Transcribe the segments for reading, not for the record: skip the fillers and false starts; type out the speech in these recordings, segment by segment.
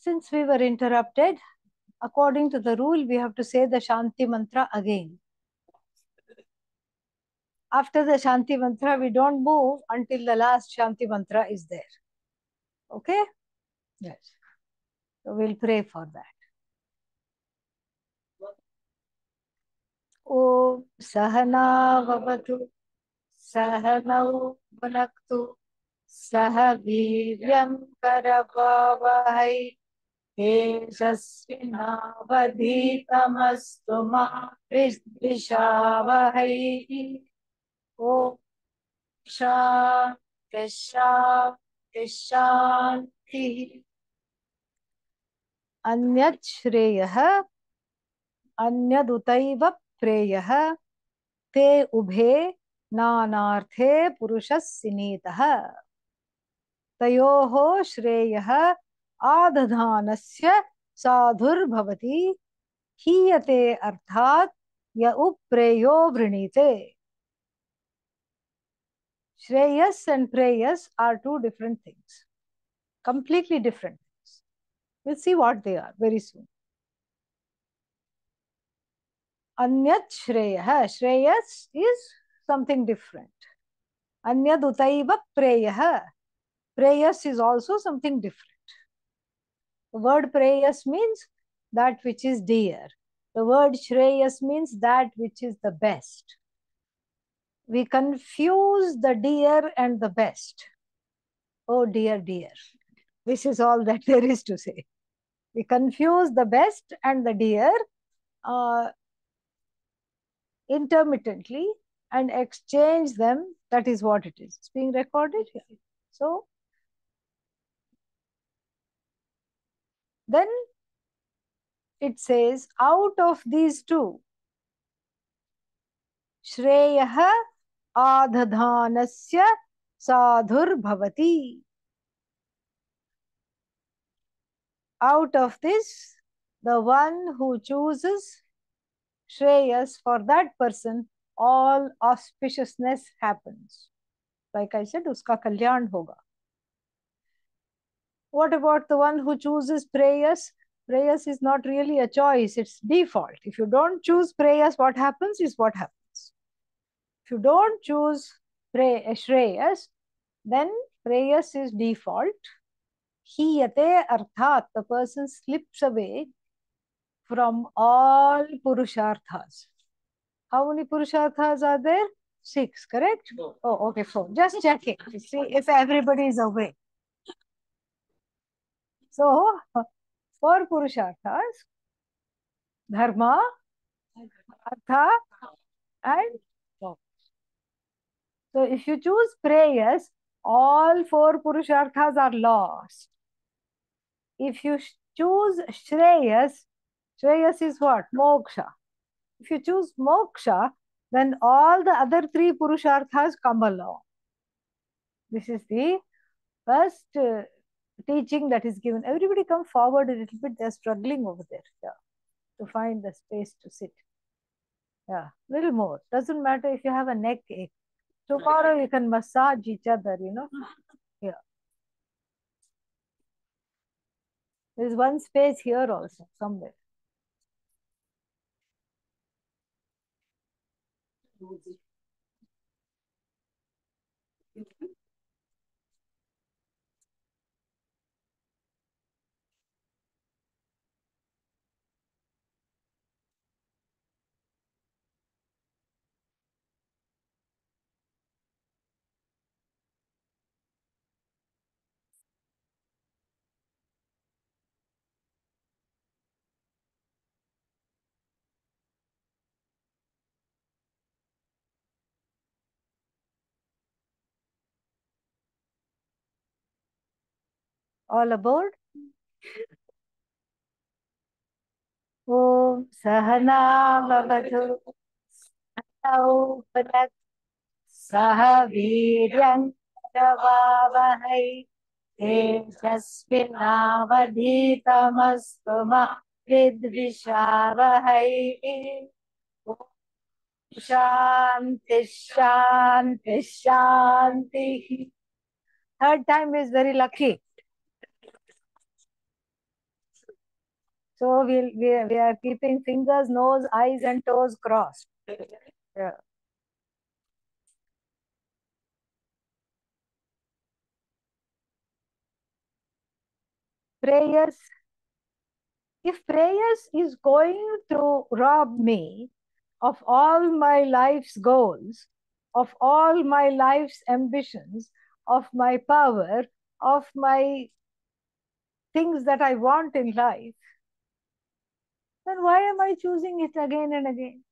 Since we were interrupted, according to the rule, we have to say the Shanti mantra again. After the Shanti mantra, we don't move until the last Shanti mantra is there. Okay? Yes. So we'll pray for that. Om Sahana Vavatu Sahanau Bhunaktu Sah Viryam Karavavahai Tejasvinavadhitamastu ma Vidvishavahai. Om Shanti Shanti Shanti. Anyat Shreyah Anyadutaiva Preyah Te Ubhe Nanarthe Purushassinitah Tayoho Shreyah Adadhanasya Sadhur Bhavati Hiyate Arthat Ya Upreyo Vrinite. Shreyas and Preyas are two different things, completely different things. We'll see what they are very soon. Anyat Shreyah. Shreyas is something different. Anyad Utaiva Preyah. Preyas is also something different. The word Preyas means that which is dear. The word Shreyas means that which is the best. We confuse the dear and the best. Oh dear, dear. This is all that there is to say. We confuse the best and the dear intermittently and exchange them. That is what it is. It's being recorded here. So, then it says, out of these two, Shreyah Adhadhanasya Sadhur Bhavati. Out of this, the one who chooses Shreyas, for that person, all auspiciousness happens. Like I said, uska kalyan hoga. What about the one who chooses Preyas? Preyas is not really a choice, it's default. If you don't choose Preyas, what happens is what happens. If you don't choose Shreyas, then Preyas is default. Hiyate arthat, the person slips away from all Purusharthas. How many Purusharthas are there? 6, correct? Oh, okay, 4. Just checking to see if everybody is awake. So, 4 Purusharthas: Dharma, Artha, and Moksha. So, if you choose Preyas, all 4 Purusharthas are lost. If you choose Shreyas, Shreyas is what? Moksha. If you choose Moksha, then all the other 3 Purusharthas come along. This is the first teaching that is given. Everybody come forward a little bit. They're struggling over there, to find the space to sit. Yeah, little more. Doesn't matter if you have a neck ache. Tomorrow you can massage each other, Yeah. There's one space here also, somewhere. All aboard? Om Sahana Vavatu Sahanau Bhunaktu Sah Viryam Karavavahai Tejasvinavadhitamastu ma Vidvishavahai. Shanti Shanti Shanti. Third time is very lucky. So we are keeping fingers, nose, eyes and toes crossed. Yeah. Preyas. If Preyas is going to rob me of all my life's goals, of all my life's ambitions, of my power, of my things that I want in life, then why am I choosing it again and again?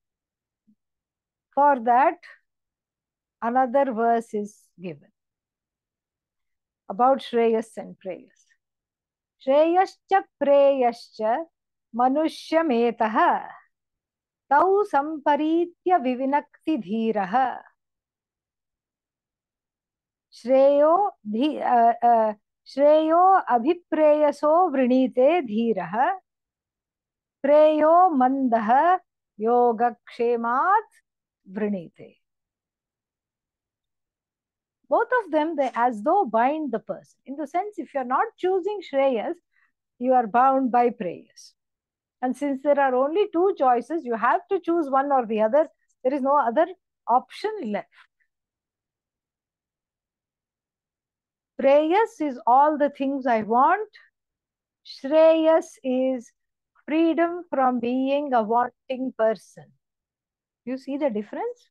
For that, another verse is given about Shreyas and Preyas. Shreyascha Preyascha Manushyametah Tau Samparitya Vivinakti Dhiraha Shreyo Shreyo Abhipreyaso Vrinite Dhiraha Preyo Mandaha Yogakshemat Vrinite. Both of them, they as though bind the person. In the sense, if you're not choosing Shreyas, you are bound by Preyas. And since there are only two choices, you have to choose one or the other. There is no other option left. Preyas is all the things I want. Shreyas is freedom from being a wanting person. You see the difference?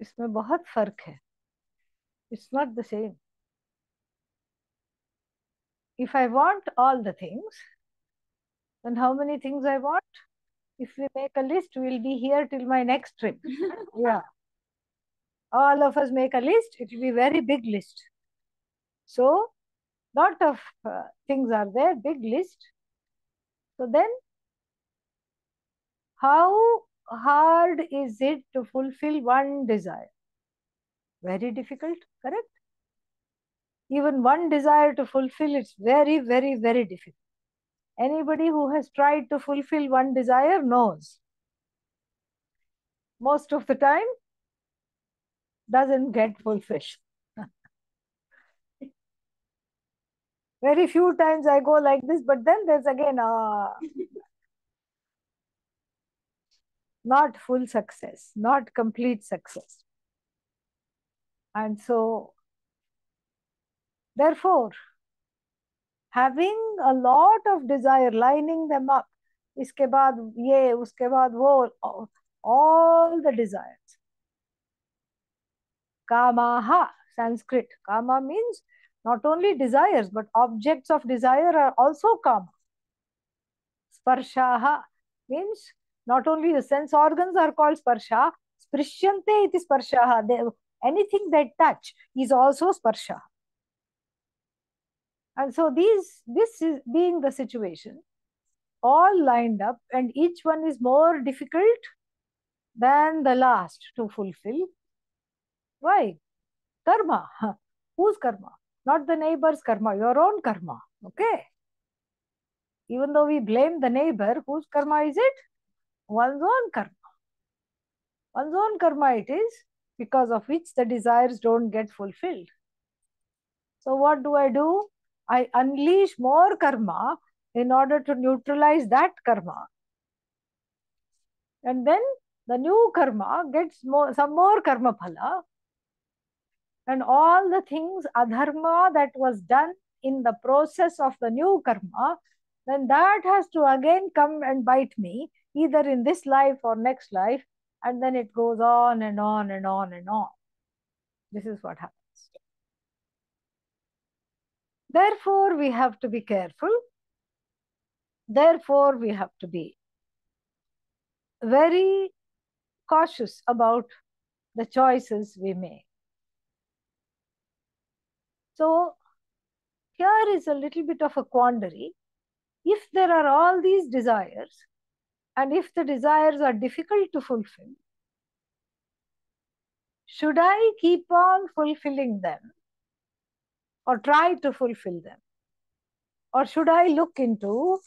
इसमें बहुत फर्क है. It's not the same. If I want all the things, then how many things I want? If we make a list, we'll be here till my next trip. Yeah. All of us make a list, it will be a very big list. So, lot of things are there, big list. So then, how hard is it to fulfill one desire? Very difficult, correct? Even one desire to fulfill, it's very, very, very difficult. Anybody who has tried to fulfill one desire knows. Most of the time, doesn't get fulfilled. Very few times I go like this, but then there's again not full success, not complete success. And so, therefore, having a lot of desire, lining them up, iske baad ye, uske baad wo, all the desires. Kamaha, Sanskrit. Kama means not only desires, but objects of desire are also kama. Sparshaha means not only the sense organs are called sparsha, sprishyante iti sparshaha. Anything that touch is also sparsha. And so this is being the situation, all lined up, and each one is more difficult than the last to fulfill. Why? Karma. Whose karma? Not the neighbor's karma, your own karma. Okay? Even though we blame the neighbor, whose karma is it? One's own karma. One's own karma it is, because of which the desires don't get fulfilled. So what do? I unleash more karma in order to neutralize that karma. And then the new karma gets some more karma phala. And all the things, adharma that was done in the process of the new karma, then that has to again come and bite me, either in this life or next life. And then it goes on and on and on and on. This is what happens. Therefore, we have to be careful. Therefore, we have to be very cautious about the choices we make. So, here is a little bit of a quandary. If there are all these desires, and if the desires are difficult to fulfill, should I keep on fulfilling them or try to fulfill them? Or should I look into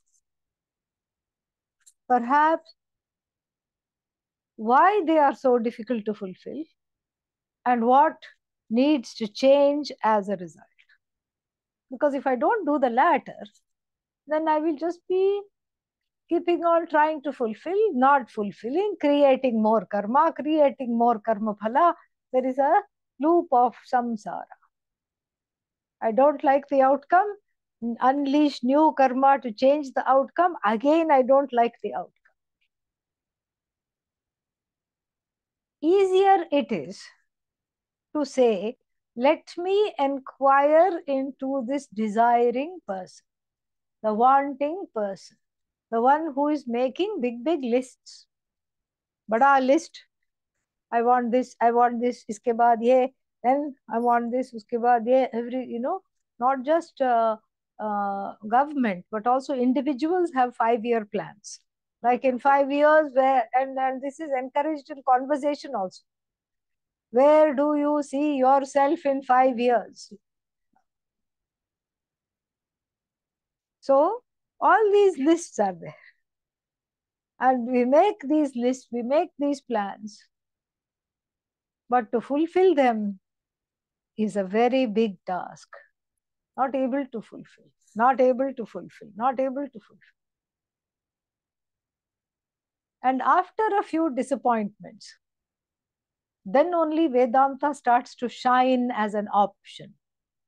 perhaps why they are so difficult to fulfill and what needs to change as a result? Because if I don't do the latter, then I will just be keeping on trying to fulfill, not fulfilling, creating more karma phala. There is a loop of samsara. I don't like the outcome, unleash new karma to change the outcome. Again, I don't like the outcome. Easier it is to say, let me inquire into this desiring person, the wanting person, the one who is making big, big lists. Bada list. I want this, iske baad ye, then I want this, uske baad ye, not just government, but also individuals have 5-year plans. Like in 5 years, and this is encouraged in conversation also. Where do you see yourself in 5 years? So all these lists are there. And we make these lists, we make these plans. But to fulfill them is a very big task. Not able to fulfill, not able to fulfill, not able to fulfill. And after a few disappointments, then only Vedanta starts to shine as an option.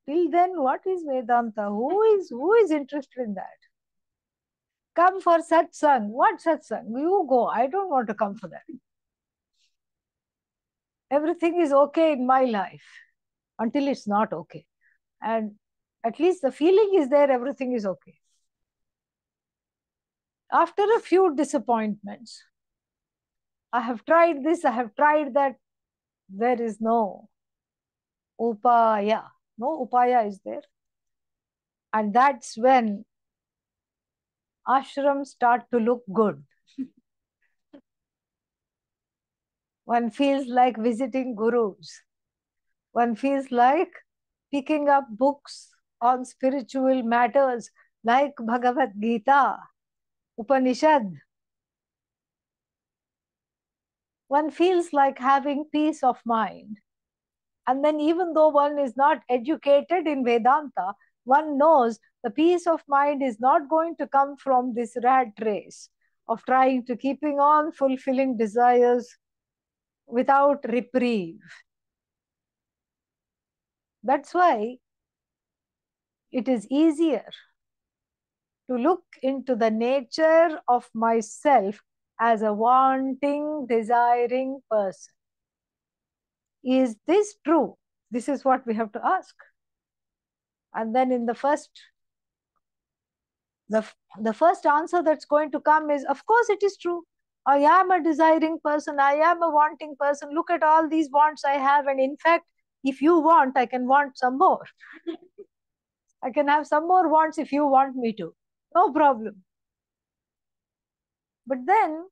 Till then, what is Vedanta? Who is interested in that? Come for satsang. What satsang? You go. I don't want to come for that. Everything is okay in my life until it's not okay. And at least the feeling is there, everything is okay. After a few disappointments, I have tried this, I have tried that, there is no upaya. No upaya is there. And that's when ashrams start to look good. One feels like visiting gurus. One feels like picking up books on spiritual matters like Bhagavad Gita, Upanishad. One feels like having peace of mind. And then even though one is not educated in Vedanta, one knows the peace of mind is not going to come from this rat race of trying to keeping on fulfilling desires without reprieve. That's why it is easier to look into the nature of myself as a wanting, desiring person. Is this true? This is what we have to ask. And then in the first answer that's going to come is, of course it is true. I am a desiring person. I am a wanting person. Look at all these wants I have. And in fact, if you want, I can want some more. I can have some more wants if you want me to. No problem. But then,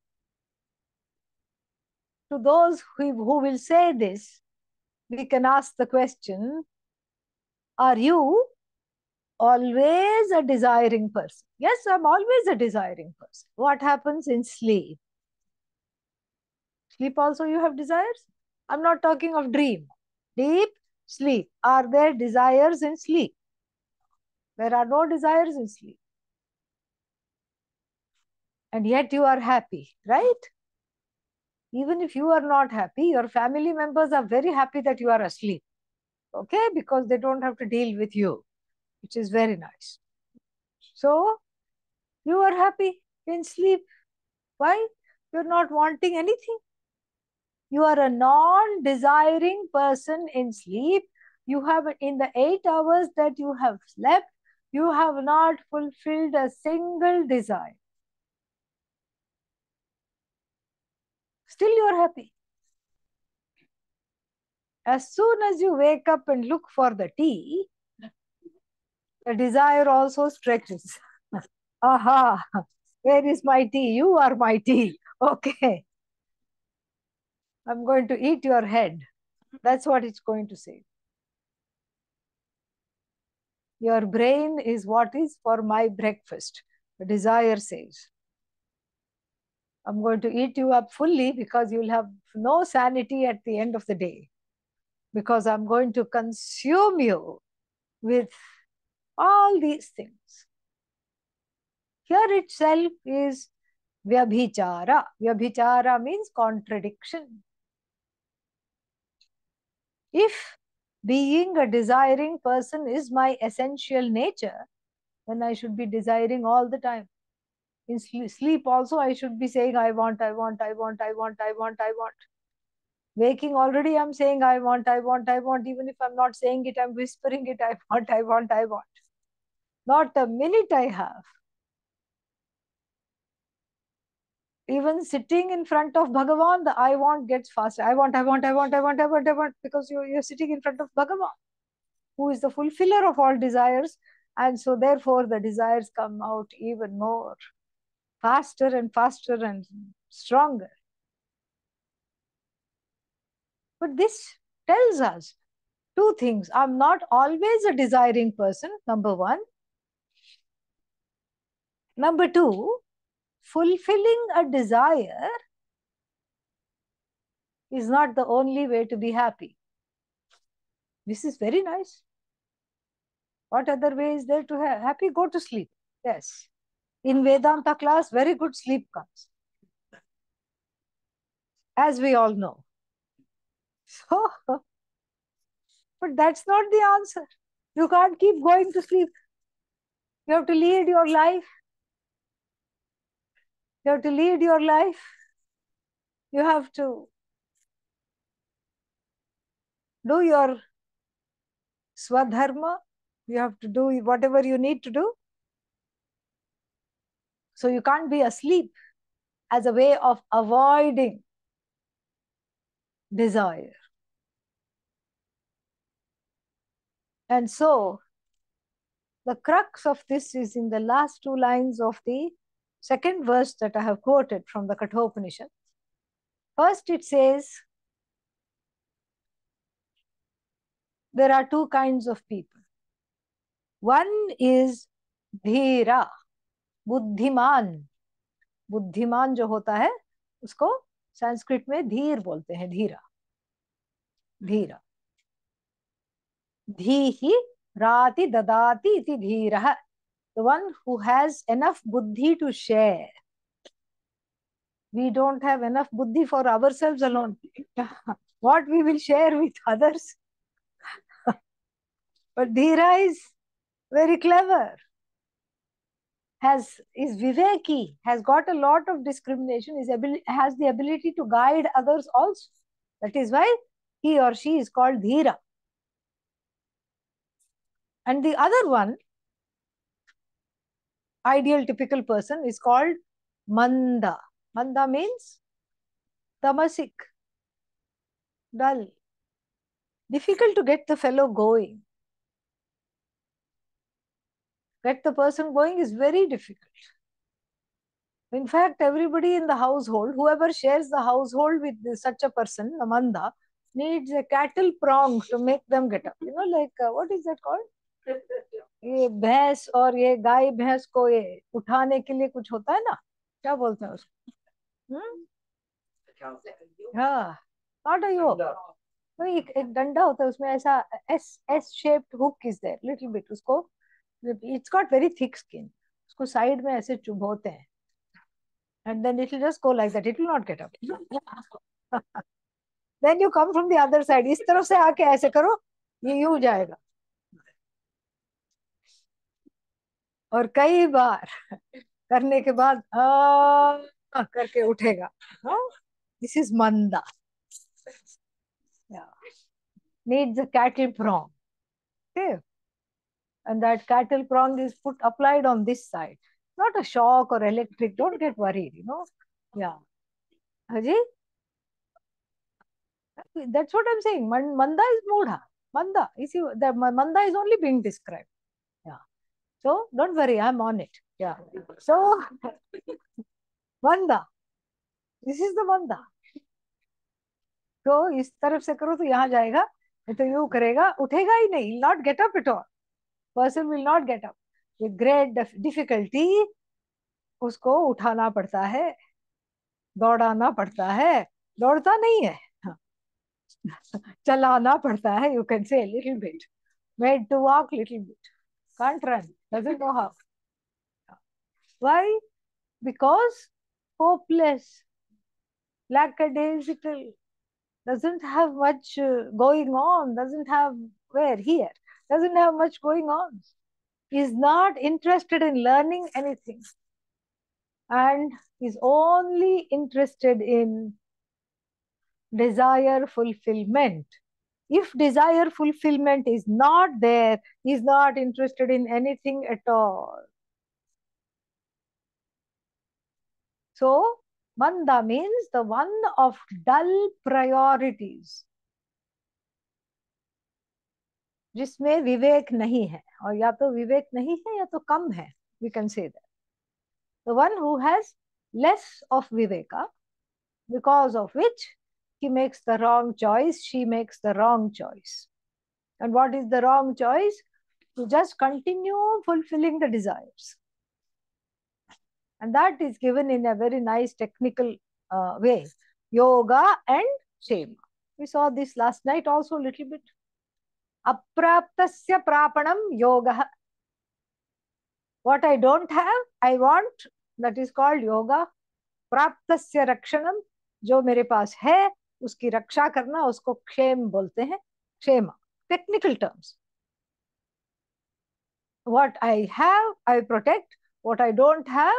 to those who will say this, we can ask the question, are you always a desiring person? Yes, I'm always a desiring person. What happens in sleep? Sleep also you have desires? I'm not talking of dream. Deep sleep. Are there desires in sleep? There are no desires in sleep. And yet you are happy, right? Even if you are not happy, your family members are very happy that you are asleep. Okay? Because they don't have to deal with you, which is very nice. So, you are happy in sleep. Why? You're not wanting anything. You are a non-desiring person in sleep. You have, in the 8 hours that you have slept, you have not fulfilled a single desire. Still you are happy. As soon as you wake up and look for the tea, the desire also stretches. Aha, where is my tea? You are my tea. Okay. I'm going to eat your head. That's what it's going to say. Your brain is what is for my breakfast. The desire says. I'm going to eat you up fully because you'll have no sanity at the end of the day. Because I'm going to consume you with all these things. here itself is vyabhichara. Vyabhichara means contradiction. If being a desiring person is my essential nature, then I should be desiring all the time. In sleep also, I should be saying, I want, I want, I want, I want, I want, I want. Waking already, I'm saying, I want, I want, I want. Even if I'm not saying it, I'm whispering it, I want, I want, I want. Not a minute I have. Even sitting in front of Bhagavan, the I want gets faster. I want, I want, I want, I want, I want, I want, because you're sitting in front of Bhagavan, who is the fulfiller of all desires. And so therefore the desires come out even more, faster and faster and stronger. But this tells us two things. I'm not always a desiring person, number one. Number two, fulfilling a desire is not the only way to be happy. This is very nice. What other way is there to have happy? Go to sleep. Yes. In Vedanta class, very good sleep comes, as we all know. So, but that's not the answer. You can't keep going to sleep. You have to lead your life. You have to lead your life. You have to do your swadharma. You have to do whatever you need to do. So you can't be asleep as a way of avoiding desire. And so the crux of this is in the last two lines of the second verse that I have quoted from the Kathopanishad. First it says, there are two kinds of people. One is धीरा, बुद्धिमान. बुद्धिमान जो होता है उसको संस्कृत में धीर बोलते हैं. धीरा, धीरा. धीहि राति ददाति इति धीरः. The one who has enough buddhi to share. We don't have enough buddhi for ourselves alone. What we will share with others. But Dhira is very clever, is viveki, has got a lot of discrimination, has the ability to guide others also. That is why he or she is called Dhira. And the other one, ideal typical person, is called Manda. Manda means tamasic, dull, difficult to get the fellow going. Get the person going is very difficult. In fact, everybody in the household, whoever shares the household with such a person, a Manda, needs a cattle prong to make them get up. You know, like, what is that called? ये भैंस और ये गाय भैंस को ये उठाने के लिए कुछ होता है ना, क्या बोलते हैं उसको? हाँ, नॉट अ योक. तो एक डंडा होता है, उसमें ऐसा S shaped hook is there, little bit. उसको, it's got very thick skin. उसको साइड में ऐसे चुभोते हैं, and then it will just go like that. It will not get up. Then you come from the other side. इस तरफ से आके ऐसे करो, ये यूं जाएगा. और कई बार करने के बाद करके उठेगा. This is Manda. Yeah. Needs a cattle prong. Okay. And that cattle prong is applied on this side. Not a shock or electric. Don't get worried, you know. Yeah. Haji? That's what I'm saying. Manda is Mudha. Manda. You see, the Manda is only being described. Yeah. So don't worry, I'm on it. Yeah. So Manda. This is the Manda. तो इस तरफ से करो तो यहाँ जाएगा, नहीं तो यूं करेगा, उठेगा ही नहीं. Not get up at all. Person will not get up. With great difficulty उसको उठाना पड़ता है, दौड़ाना पड़ता है. दौड़ता नहीं है, चलाना पड़ता है. You can say a little bit. Made to walk little bit. Can't run. Doesn't know how. Why? Because hopeless, lackadaisical, doesn't have much going on, doesn't have where here, doesn't have much going on, is not interested in learning anything, and is only interested in desire fulfillment. If desire fulfillment is not there, he is not interested in anything at all. So, manda means the one of dull priorities, जिसमें विवेक नहीं है, और या तो विवेक नहीं है या तो कम है, we can say that. The one who has less of viveka, because of which he makes the wrong choice, she makes the wrong choice. And what is the wrong choice? To just continue fulfilling the desires. And that is given in a very nice technical way. Yoga and shema. We saw this last night also a little bit. Apraptasya prapanam yoga. What I don't have, I want. That is called yoga. Praptasya rakshanam. जो मेरे पास है, उसकी रक्षा करना, उसको क्षेम बोलते हैं. क्षेमा. Technical terms. What I have, I protect. What I don't have,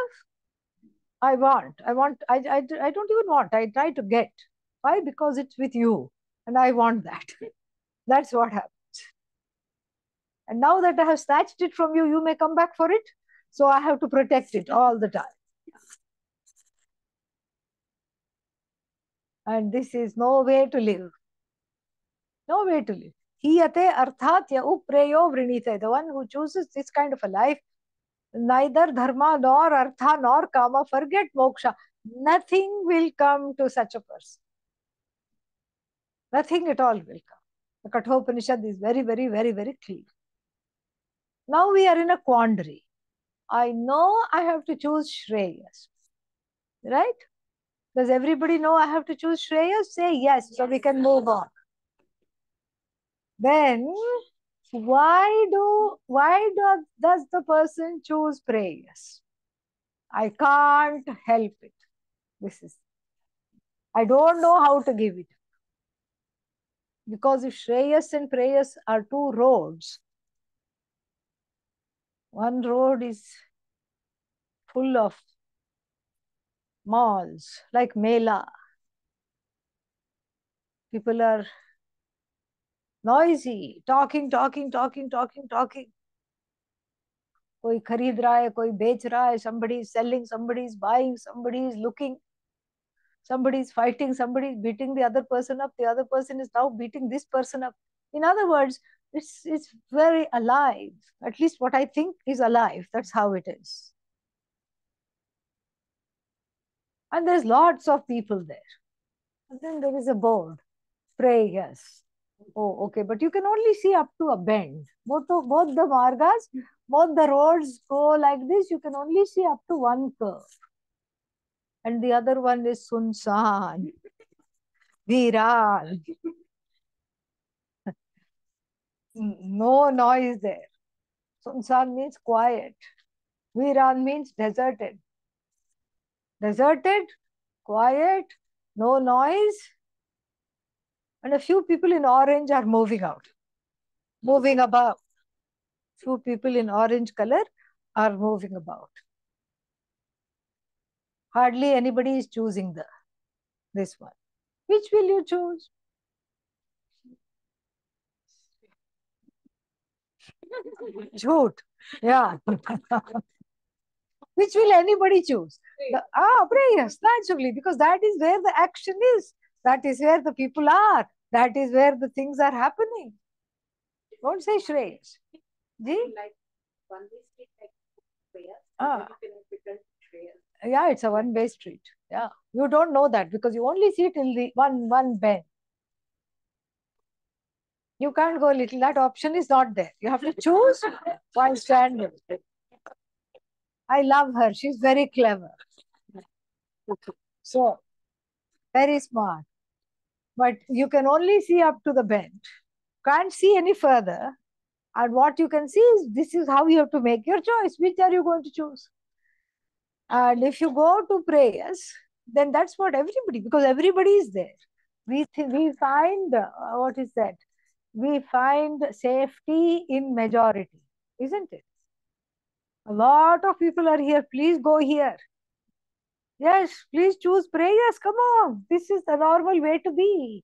I don't even want. I try to get. Why? Because it's with you. And I want that. That's what happens. And now that I have snatched it from you, you may come back for it. So I have to protect it all the time. And this is no way to live. No way to live. Hiyate arthat ya upreyo vrinite. The one who chooses this kind of a life, neither dharma nor artha nor kama, forget moksha. Nothing will come to such a person. Nothing at all will come. The Kathopanishad is very, very, very, very clear. Now we are in a quandary. I know I have to choose Shreyas. Right? Does everybody know I have to choose Shreyas? Say yes, so we can move on. Then, does the person choose Preyas? I can't help it. I don't know how to give it. Because if Shreyas and Preyas are two roads, one road is full of malls, like Mela. People are noisy, talking. कोई खरीद रहा है, कोई बेच रहा है, somebody is selling, somebody is buying, somebody is looking, somebody is fighting, somebody is beating the other person up, the other person is now beating this person up. In other words, it's very alive. At least what I think is alive. That's how it is. And there's lots of people there. And then there is a board. Preyas. Oh, okay. But you can only see up to a bend. Both the margas, both the roads go like this. You can only see up to one curve. And the other one is Sunsan, Viran. No noise there. Sunsan means quiet. Viran means deserted. Deserted, quiet, no noise. And a few people in orange are moving out, moving about. Few people in orange color are moving about. Hardly anybody is choosing this one. Which will you choose? Jhoot. Yeah. Which will anybody choose? Prayas, naturally, because that is where the action is. That is where the people are. That is where the things are happening. Don't say Shreyas. Like one-way street, like Preyas. Yeah, it's a one-way street. Yeah, you don't know that because you only see till the one bend. You can't go little. That option is not there. You have to choose while standing. I love her. She's very clever. So, very smart. But you can only see up to the bend. Can't see any further. And what you can see is this is how you have to make your choice. Which are you going to choose? And if you go to Preyas, then that's what everybody, because everybody is there. We find, what is that? We find safety in majority, isn't it? A lot of people are here. Please go here. Yes, please choose Preyas. Come on. This is the normal way to be.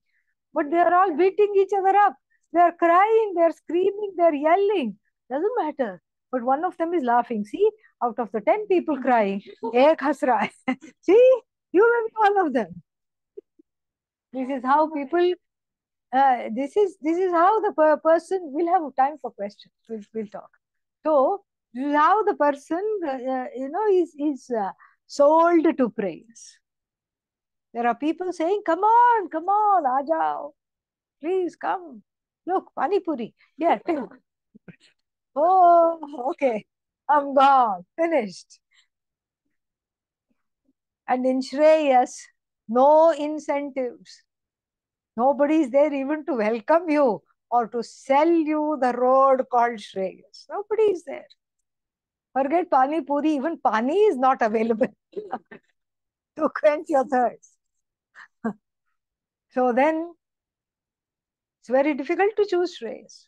But they are all beating each other up. They are crying, they are screaming, they are yelling. Doesn't matter. But one of them is laughing. See, out of the 10 people crying, ek has raha hai. See, you may be one of them. This is how people. This is how the person will have time for questions. We'll talk. So this is how the person is sold to praise. There are people saying, "Come on, aajao, please come. Look, pani puri. Yeah, take." Oh, okay. I'm gone. Finished. And in Shreyas, no incentives. Nobody is there even to welcome you or to sell you the road called Shreyas. Nobody is there. Forget pani puri. Even pani is not available to quench your thirst. So then it's very difficult to choose Shreyas.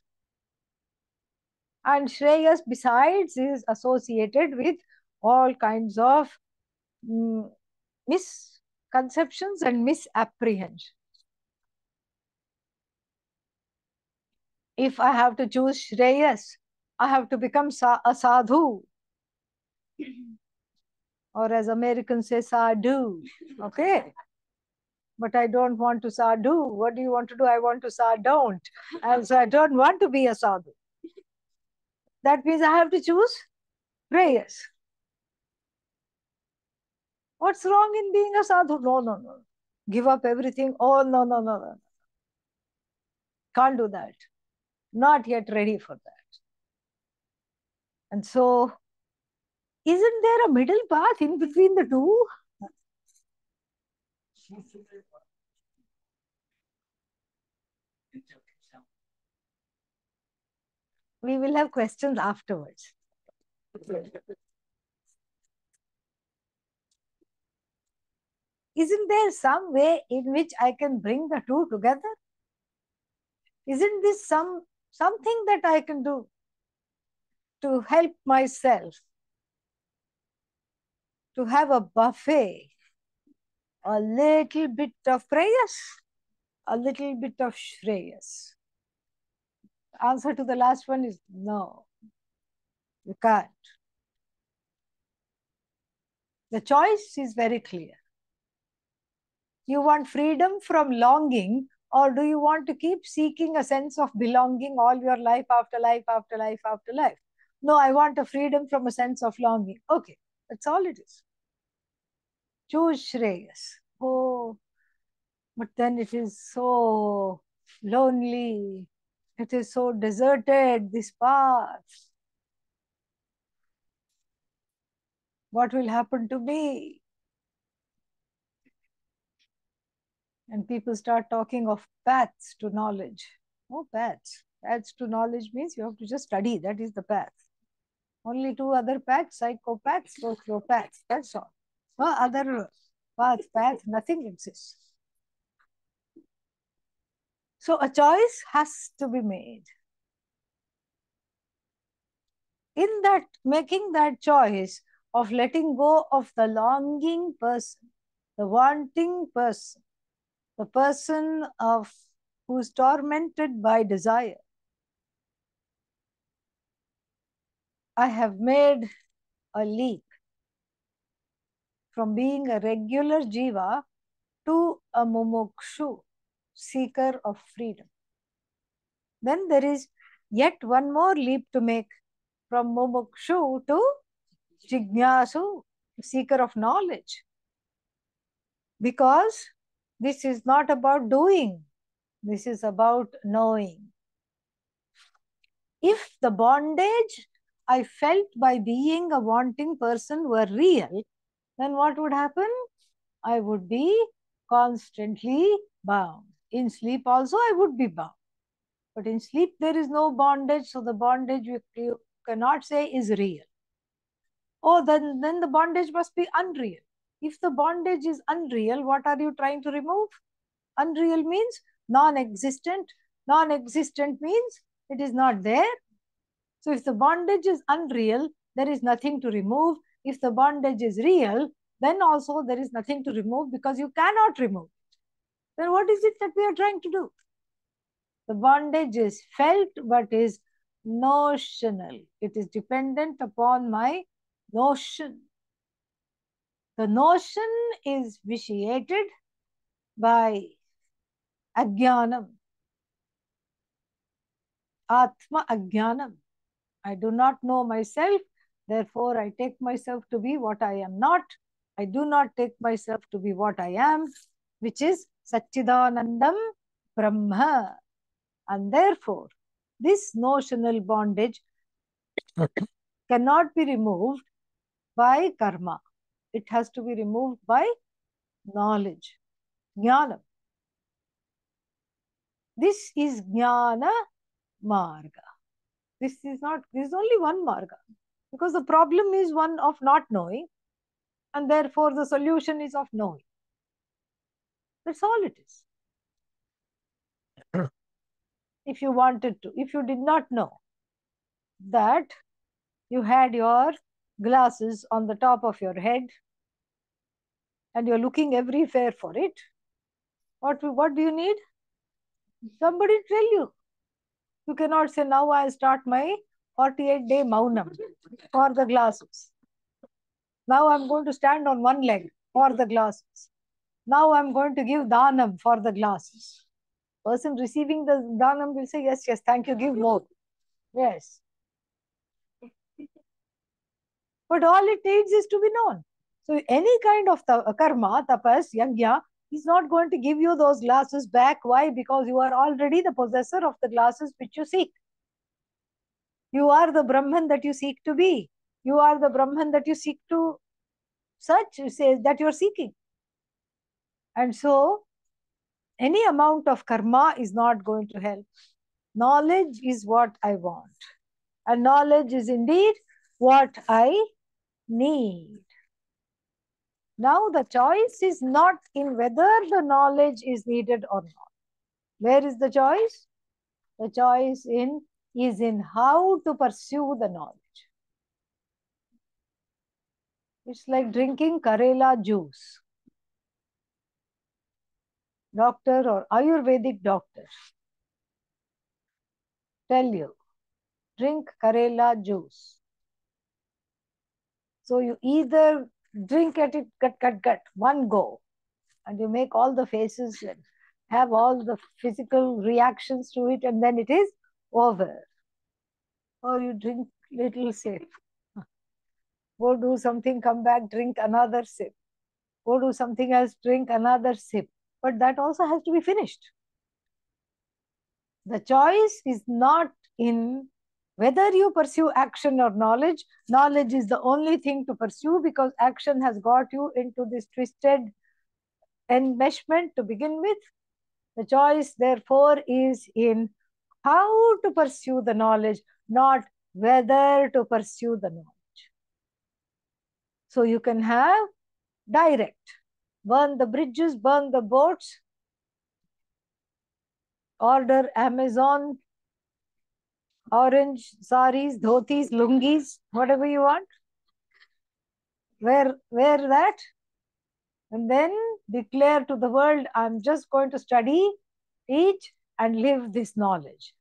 And Shreyas, besides, is associated with all kinds of misconceptions and misapprehensions. If I have to choose Shreyas, I have to become a sadhu, or as Americans say, sadhu. Okay? But I don't want to sadhu. What do you want to do? I want to don't. And so I don't want to be a sadhu. That means I have to choose Preyas. What's wrong in being a sadhu? No. Give up everything. Oh, no. Can't do that. Not yet ready for that. And so, isn't there a middle path in between the two? We will have questions afterwards. Isn't there some way in which I can bring the two together? Isn't this something that I can do to help myself to have a buffet, a little bit of Preyas, a little bit of Shreyas? Answer to the last one is no, you can't. The choice is very clear. You want freedom from longing, or do you want to keep seeking a sense of belonging all your life after life after life after life? No, I want a freedom from a sense of longing. Okay, that's all it is. Choose Shreyas. Oh, but then it is so lonely. It is so deserted, this path. What will happen to me? And people start talking of paths to knowledge. Oh, paths. Paths to knowledge means you have to just study. That is the path. Only two other paths, psychopaths, sociopaths. That's all. No other path, nothing exists. So a choice has to be made. In that, making that choice of letting go of the longing person, the wanting person, the person of who's tormented by desire, I have made a leap from being a regular jiva to a mumukshu, seeker of freedom. Then there is yet one more leap to make from mumukshu to jignasu, seeker of knowledge. Because this is not about doing, this is about knowing. If the bondage I felt by being a wanting person were real, then what would happen? I would be constantly bound. In sleep also I would be bound. But in sleep there is no bondage, so the bondage you cannot say is real. Oh, then the bondage must be unreal. If the bondage is unreal, what are you trying to remove? Unreal means non-existent. Non-existent means it is not there. So if the bondage is unreal, there is nothing to remove. If the bondage is real, then also there is nothing to remove because you cannot remove it. Then what is it that we are trying to do? The bondage is felt but is notional. It is dependent upon my notion. The notion is vitiated by ajnanam, atma ajnanam. I do not know myself, therefore I take myself to be what I am not. I do not take myself to be what I am, which is Satchidanandam Brahma. And therefore, this notional bondage cannot be removed by karma. It has to be removed by knowledge, jnana. This is jnana marga. This is only one marga. Because the problem is one of not knowing, and therefore the solution is of knowing. That's all it is. If you wanted to, if you did not know that you had your glasses on the top of your head and you're looking everywhere for it, what do you need? Somebody tell you. You cannot say, now I'll start my 48-day Maunam for the glasses. Now I'm going to stand on one leg for the glasses. Now I'm going to give Dhanam for the glasses. Person receiving the Dhanam will say, yes, thank you, give more. Yes. But all it needs is to be known. So any kind of karma, tapas, yajna, is not going to give you those glasses back. Why? Because you are already the possessor of the glasses which you seek. You are the Brahman that you seek to be. You are the Brahman that you seek to search, that you are seeking. And so, any amount of karma is not going to help. Knowledge is what I want. And knowledge is indeed what I need. Now, the choice is not in whether the knowledge is needed or not. Where is the choice? The choice is in how to pursue the knowledge. It's like drinking Karela juice. Doctor or Ayurvedic doctor tell you, drink Karela juice. So you either drink at it, gut, one go, and you make all the faces and have all the physical reactions to it, and then it is over. Or you drink little sip. Go do something, come back, drink another sip. Go do something else, drink another sip. But that also has to be finished. The choice is not in whether you pursue action or knowledge. Knowledge is the only thing to pursue because action has got you into this twisted enmeshment to begin with. The choice, therefore, is in how to pursue the knowledge, not whether to pursue the knowledge. So you can have direct, burn the bridges, burn the boats, order Amazon, orange saris, dhotis, lungis, whatever you want. Wear that and then declare to the world, I'm just going to study, teach and live this knowledge.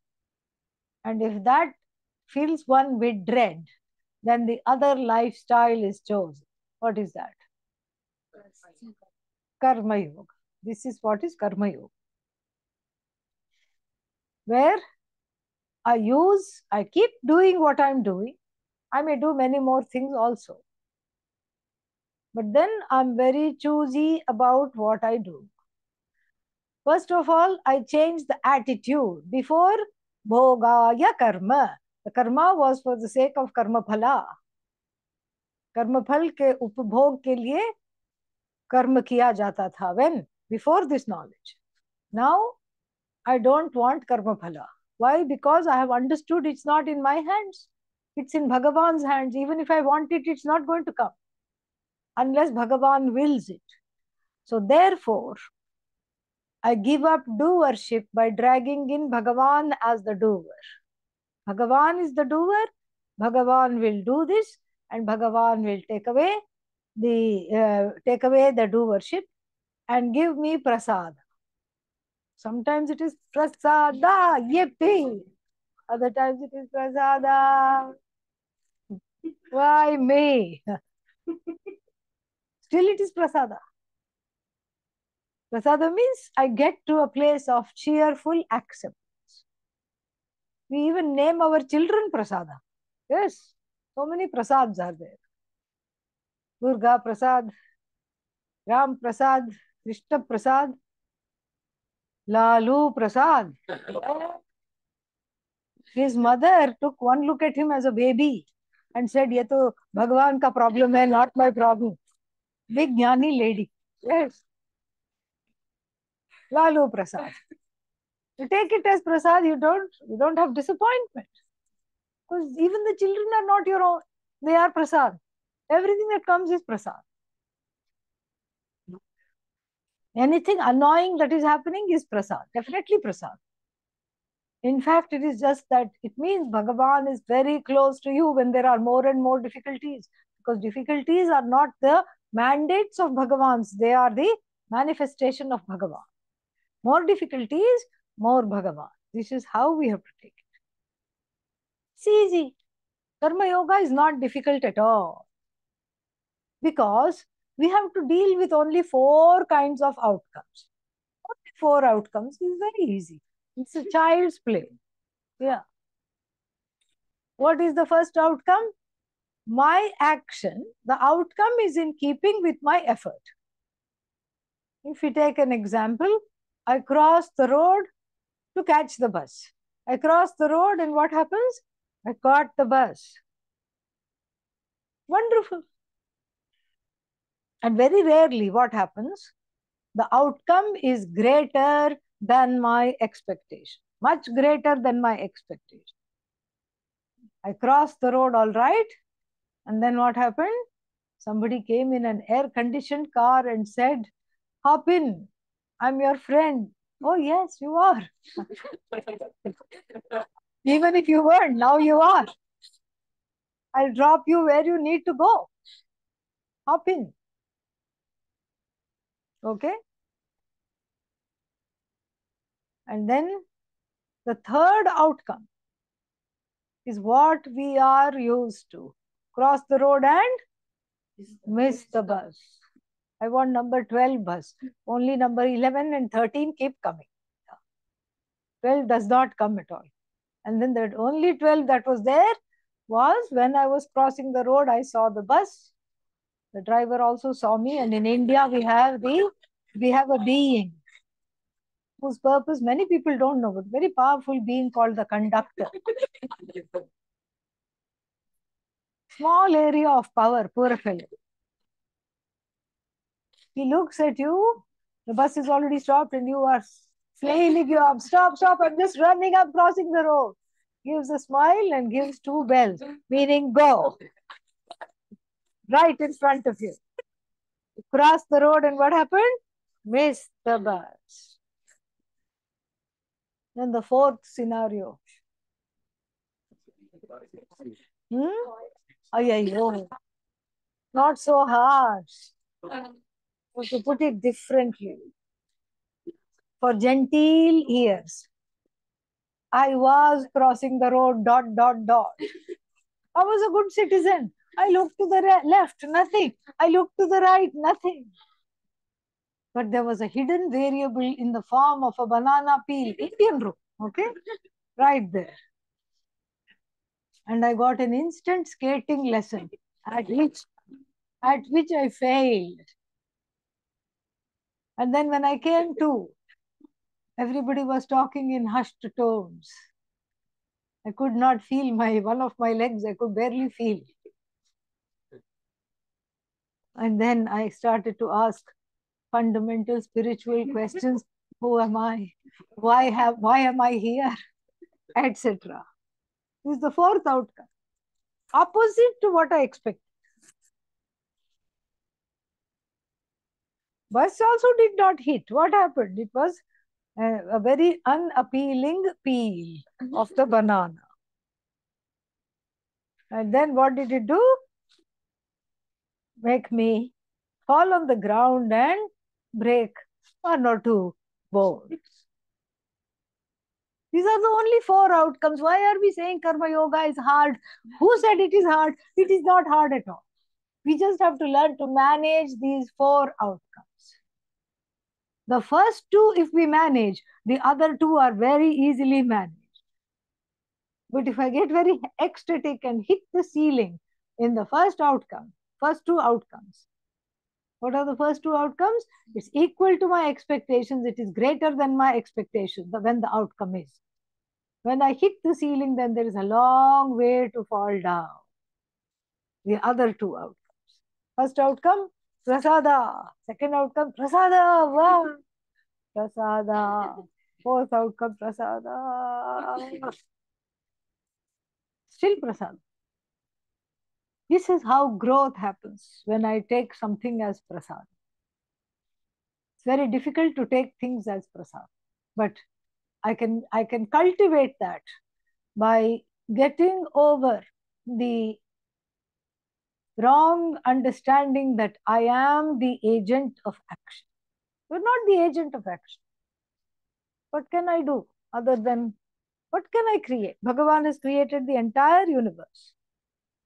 And if that fills one with dread, then the other lifestyle is chosen. What is that? Karma Yoga. This is what is Karma Yoga. Where I keep doing what I'm doing. I may do many more things also. But then I'm very choosy about what I do. First of all, I change the attitude. Before, bhogaya karma. The karma was for the sake of karma phala. Karma phal ke upbhog ke liye karma kiya jata tha. When? Before this knowledge. Now, I don't want karma phala. Why? Because I have understood it's not in my hands. It's in Bhagavan's hands. Even if I want it, it's not going to come unless Bhagavan wills it. So therefore, I give up doership by dragging in Bhagavan as the doer. Bhagavan is the doer. Bhagavan will do this, and Bhagavan will take away the doership and give me prasada. Sometimes it is prasada, yippee. Other times it is prasada. Why me? Still it is prasada. Prasada means I get to a place of cheerful acceptance. We even name our children prasada. Yes, so many prasads are there. Durga Prasad, Ram Prasad, Krishna Prasad, Lalu Prasad. His mother took one look at him as a baby and said, "Ye to Bhagwan ka problem hai, not my problem." Big jnani lady. Yes. Lalu Prasad. You take it as prasad, you don't have disappointment. Because even the children are not your own. They are prasad. Everything that comes is prasad. Anything annoying that is happening is prasad. Definitely prasad. In fact, it is just that it means Bhagavan is very close to you when there are more and more difficulties. Because difficulties are not the mandates of Bhagavans, they are the manifestation of Bhagavan. More difficulties, more Bhagavan. This is how we have to take it. It's easy. Karma Yoga is not difficult at all. Because we have to deal with only 4 kinds of outcomes. Only 4 outcomes is very easy. It's a child's play. Yeah. What is the first outcome? My action, the outcome is in keeping with my effort. If we take an example, I cross the road to catch the bus. I cross the road and what happens? I caught the bus. Wonderful. And very rarely what happens? The outcome is greater than my expectation. Much greater than my expectation. I crossed the road all right. And then what happened? Somebody came in an air-conditioned car and said, "Hop in. I'm your friend." Oh, yes, you are. Even if you weren't, now you are. I'll drop you where you need to go. Hop in. Okay? And then the third outcome is what we are used to. Cross the road and miss the bus. I want number 12 bus. Only number 11 and 13 keep coming. 12 does not come at all. And then the only 12 that was there was when I was crossing the road, I saw the bus. The driver also saw me. And in India, we have a being whose purpose many people don't know, but very powerful being called the conductor. Small area of power, poor fellow. He looks at you, the bus is already stopped and you are flailing your arms. Stop, stop, I'm just running, I'm crossing the road. Gives a smile and gives 2 bells, meaning go. Right in front of you. You cross the road and what happened? Miss the bus. Then the 4th scenario. Ayayyo. Not so harsh. To put it differently. For genteel ears. I was crossing the road, ... I was a good citizen. I looked to the left, nothing. I looked to the right, nothing. But there was a hidden variable in the form of a banana peel, Indian rupee, okay? Right there. And I got an instant skating lesson at which I failed. And then when I came to, everybody was talking in hushed tones. I could not feel one of my legs, I could barely feel. And then I started to ask fundamental spiritual questions. Who am I? Why am I here? Etc. This is the 4th outcome. opposite to what I expect. Bus also did not hit. What happened? It was a very unappealing peel of the banana. And then what did it do? Make me fall on the ground and break 1 or 2 bones. These are the only 4 outcomes. Why are we saying Karma Yoga is hard? Who said it is hard? It is not hard at all. We just have to learn to manage these 4 outcomes. The first 2, if we manage, the other 2 are very easily managed. But if I get very ecstatic and hit the ceiling in the first 2 outcomes, what are the first 2 outcomes? It's equal to my expectations. It is greater than my expectations when the outcome is. When I hit the ceiling, then there is a long way to fall down. The other 2 outcomes. First outcome, prasada. Second outcome, prasada. Wow. Prasada. Fourth outcome, prasada. Still prasada. This is how growth happens when I take something as prasad. It's very difficult to take things as prasad, but I can cultivate that by getting over the wrong understanding that I am the agent of action. You're not the agent of action. What can I do other than, what can I create? Bhagavan has created the entire universe.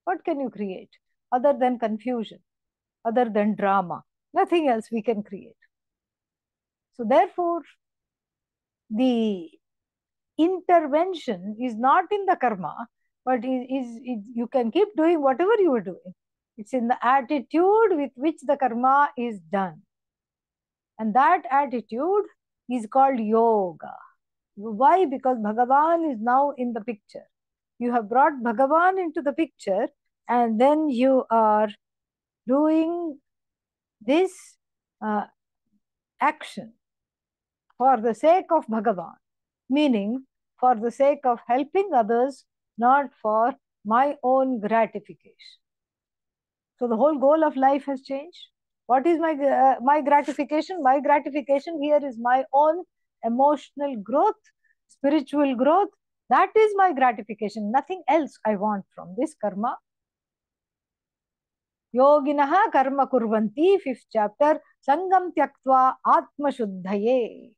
What can you create other than confusion, other than drama? Nothing else we can create. So therefore, the intervention is not in the karma, but you can keep doing whatever you are doing. It's in the attitude with which the karma is done. And that attitude is called yoga. Why? Because Bhagavan is now in the picture. You have brought Bhagavan into the picture, and then you are doing this action for the sake of Bhagavan, meaning for the sake of helping others, not for my own gratification. So the whole goal of life has changed. What is my gratification? My gratification here is my own emotional growth, spiritual growth. That is my gratification. Nothing else I want from this karma. Yoginaha karma kurvanti, 5th chapter, Sangam tyaktva atma shuddhaye.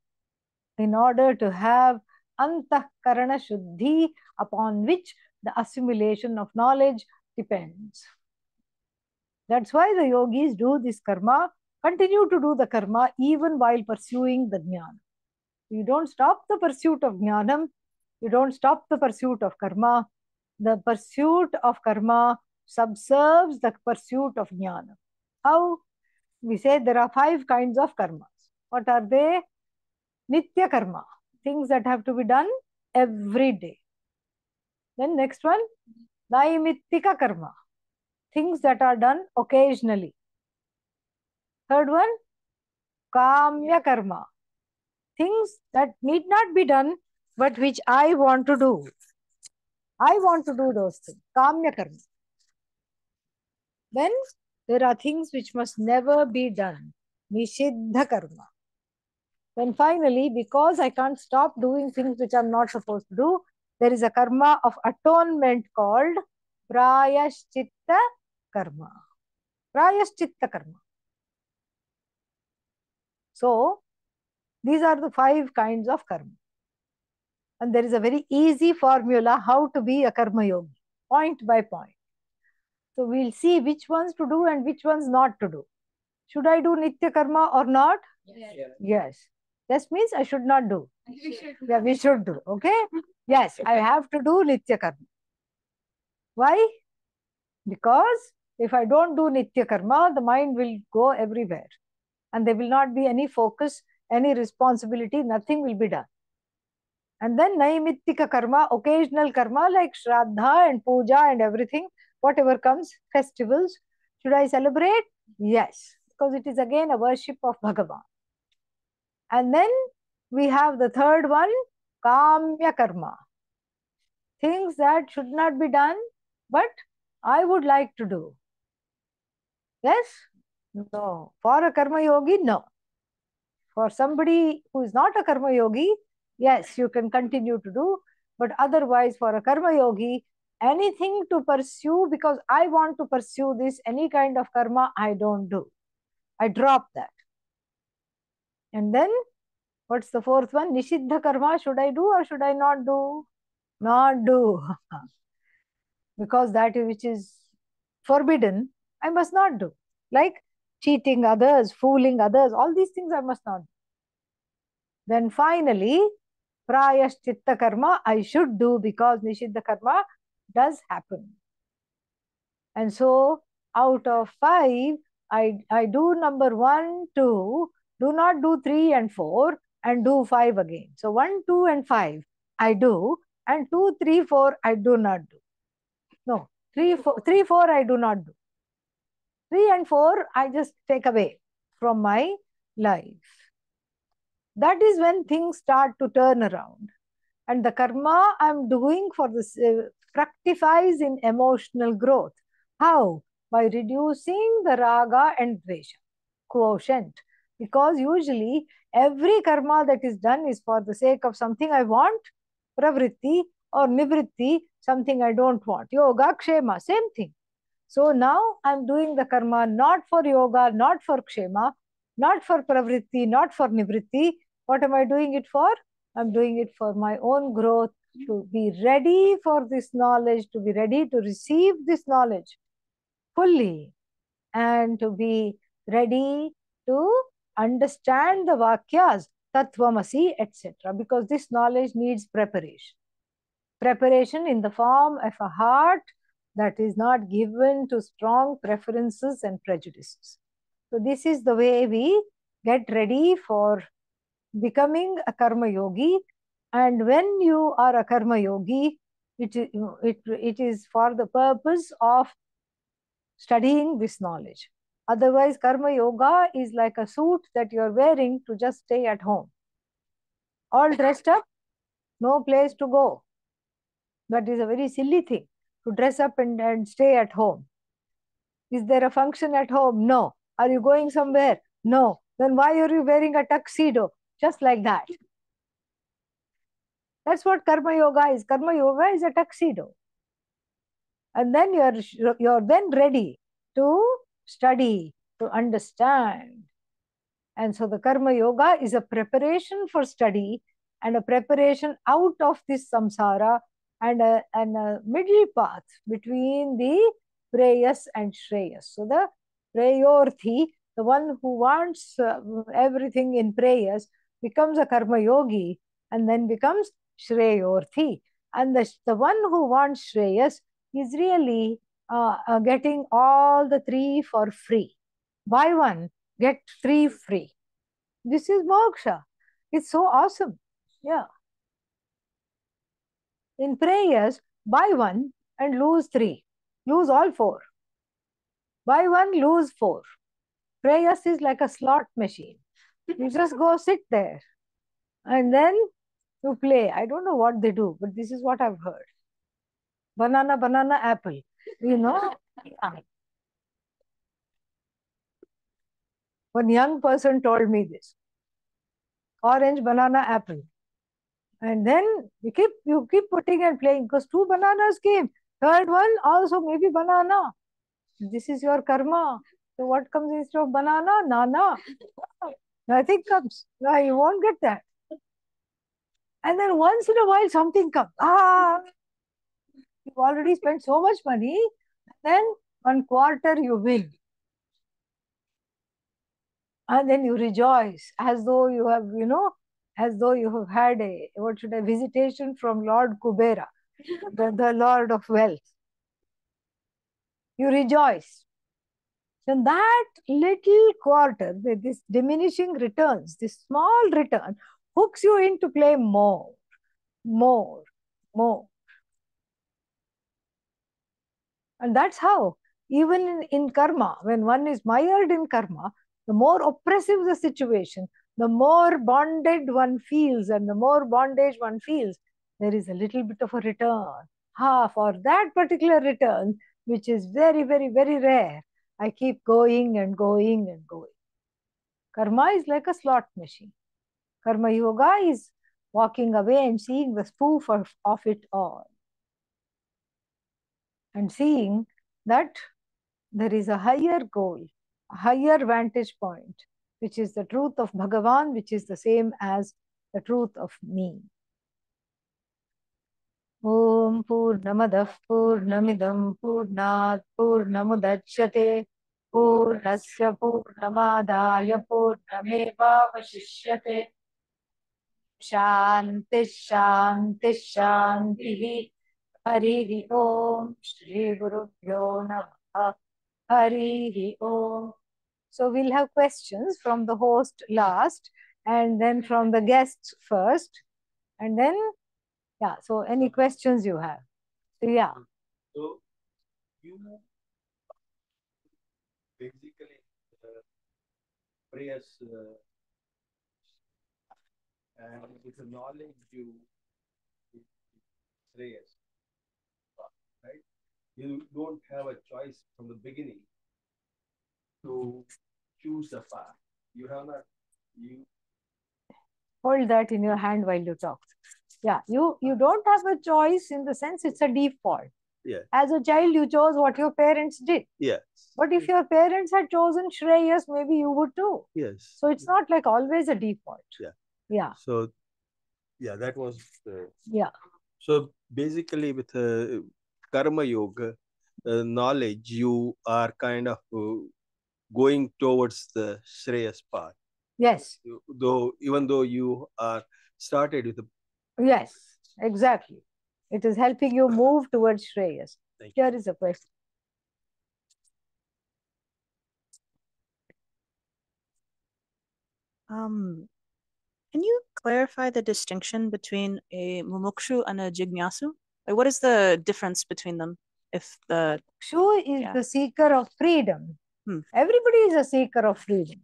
In order to have antahkarana shuddhi, upon which the assimilation of knowledge depends. That's why the yogis do this karma, continue to do the karma even while pursuing the jnana. You don't stop the pursuit of jnanam, you don't stop the pursuit of karma. The pursuit of karma subserves the pursuit of jnana. How? We say there are 5 kinds of karmas. What are they? Nitya karma, things that have to be done every day. Then next one, naimittika karma, things that are done occasionally. Third one, kamya karma, things that need not be done but which I want to do. I want to do those things, kamya karma. Then there are things which must never be done, nishiddha karma. Then finally, because I can't stop doing things which I'm not supposed to do, there is a karma of atonement called prayaschitta karma. Prayaschitta karma. So, these are the 5 kinds of karma. And there is a very easy formula how to be a karma yogi, point by point. So, we'll see which ones to do and which ones not to do. Should I do nitya karma or not? Yes. Yes. This means I should not do. Yeah, we should do. Okay? Yes, I have to do nitya karma. Why? Because if I don't do nitya karma, the mind will go everywhere. And there will not be any focus, any responsibility, nothing will be done. And then naimittika karma, occasional karma like shraddha and puja and everything, whatever comes, festivals. Should I celebrate? Yes, because it is again a worship of Bhagavan. And then we have the third one, kamya karma. Things that should not be done, but I would like to do. Yes? No. For a karma yogi, no. For somebody who is not a karma yogi, yes, you can continue to do. But otherwise, for a karma yogi, anything to pursue because I want to pursue this, any kind of karma, I don't do. I drop that. And then, what's the fourth one? Nishiddha karma, should I do or should I not do? Not do. Because that which is forbidden, I must not do. Like cheating others, fooling others, all these things I must not do. Then finally, Preyas chitta karma, I should do because Nishiddha karma does happen. And so, out of 5, I do number 1, 2, do not do 3 and 4, and do 5 again. So, 1, 2, and 5, I do, and 2, 3, 4, I do not do. No, 3, 4, I do not do. 3 and 4, I just take away from my life. That is when things start to turn around. And the karma I'm doing for this fructifies in emotional growth. How? By reducing the raga and dvesha quotient. Because usually every karma that is done is for the sake of something I want, pravritti, or nivritti, something I don't want. Yoga, kshema, same thing. So now I'm doing the karma not for yoga, not for kshema, not for pravritti, not for nivritti. What am I doing it for? I'm doing it for my own growth, to be ready for this knowledge, to be ready to receive this knowledge fully, and to be ready to understand the vakyas, tattvamasi, etc. Because this knowledge needs preparation. Preparation in the form of a heart that is not given to strong preferences and prejudices. So this is the way we get ready for becoming a karma yogi. And when you are a karma yogi, it is for the purpose of studying this knowledge. Otherwise, karma yoga is like a suit that you're wearing to just stay at home. All dressed up, no place to go. That is a very silly thing, to dress up and stay at home. Is there a function at home? No. Are you going somewhere? No. Then why are you wearing a tuxedo? Just like that. That's what karma yoga is. Karma yoga is a tuxedo. And then you're then ready to study, to understand. And so the karma yoga is a preparation for study and a preparation out of this samsara, and a middle path between the Preyas and Shreyas. So the Preyorthi, the one who wants everything in Preyas, becomes a karma yogi and then becomes Shreyorthi. And the one who wants Shreyas is really getting all the 3 for free. Buy one, get 3 free. This is moksha. It's so awesome. Yeah. In Preyas, buy one and lose 3. Lose all 4. Buy one, lose 4. Preyas is like a slot machine. You just go sit there and then you play. I don't know what they do, but this is what I've heard. Banana, banana, apple. You know? One young person told me this. Orange, banana, apple. And then you keep putting and playing because 2 bananas came. Third one also maybe banana. This is your karma. So what comes instead of banana? Nana. Nothing comes. No, you won't get that. And then once in a while something comes. You've already spent so much money. Then 1/4 you win. And then you rejoice as though you have, as though you have had a visitation from Lord Kubera, the Lord of Wealth. You rejoice. Then that little quarter, this diminishing returns, this small return, hooks you in to play more, more, more. And that's how, even in karma, when one is mired in karma, the more oppressive the situation, the more bonded one feels, and the more bondage one feels, there is a little bit of a return. For that particular return, which is very, very, very rare. I keep going and going and going. Karma is like a slot machine. Karma yoga is walking away and seeing the spoof of it all. And seeing that there is a higher goal, a higher vantage point, which is the truth of Bhagavan, which is the same as the truth of me. Om Purnamadah Purnamidam Purnat Purnamudachyate Purnasya Purnamadaya Purnameva Vashishyate Shanti Shanti Shanti Hari Om Shri Guru Bhyo Namaha Hari Om. So we'll have questions from the host last and then from the guests first and then so any questions you have? Yeah. So you basically Preyas and with the knowledge you Shreyas, right? You don't have a choice from the beginning to choose a path. You have not. You hold that in your hand while you talk. Yeah, you don't have a choice in the sense it's a default. Yeah. As a child, you chose what your parents did. Yes. But if your parents had chosen Shreyas, maybe you would too. Yes. So it's not like always a default. Yeah. Yeah. So, yeah, that was. Yeah. So basically, with karma yoga knowledge, you are kind of going towards the Shreyas path. Yes. Even though you are started with the. Yes, exactly. It is helping you move towards Shreyas. Here is a question. Can you clarify the distinction between a mumukshu and a jignasu? Like, what is the difference between them? If the Mukshu is the seeker of freedom. Everybody is a seeker of freedom.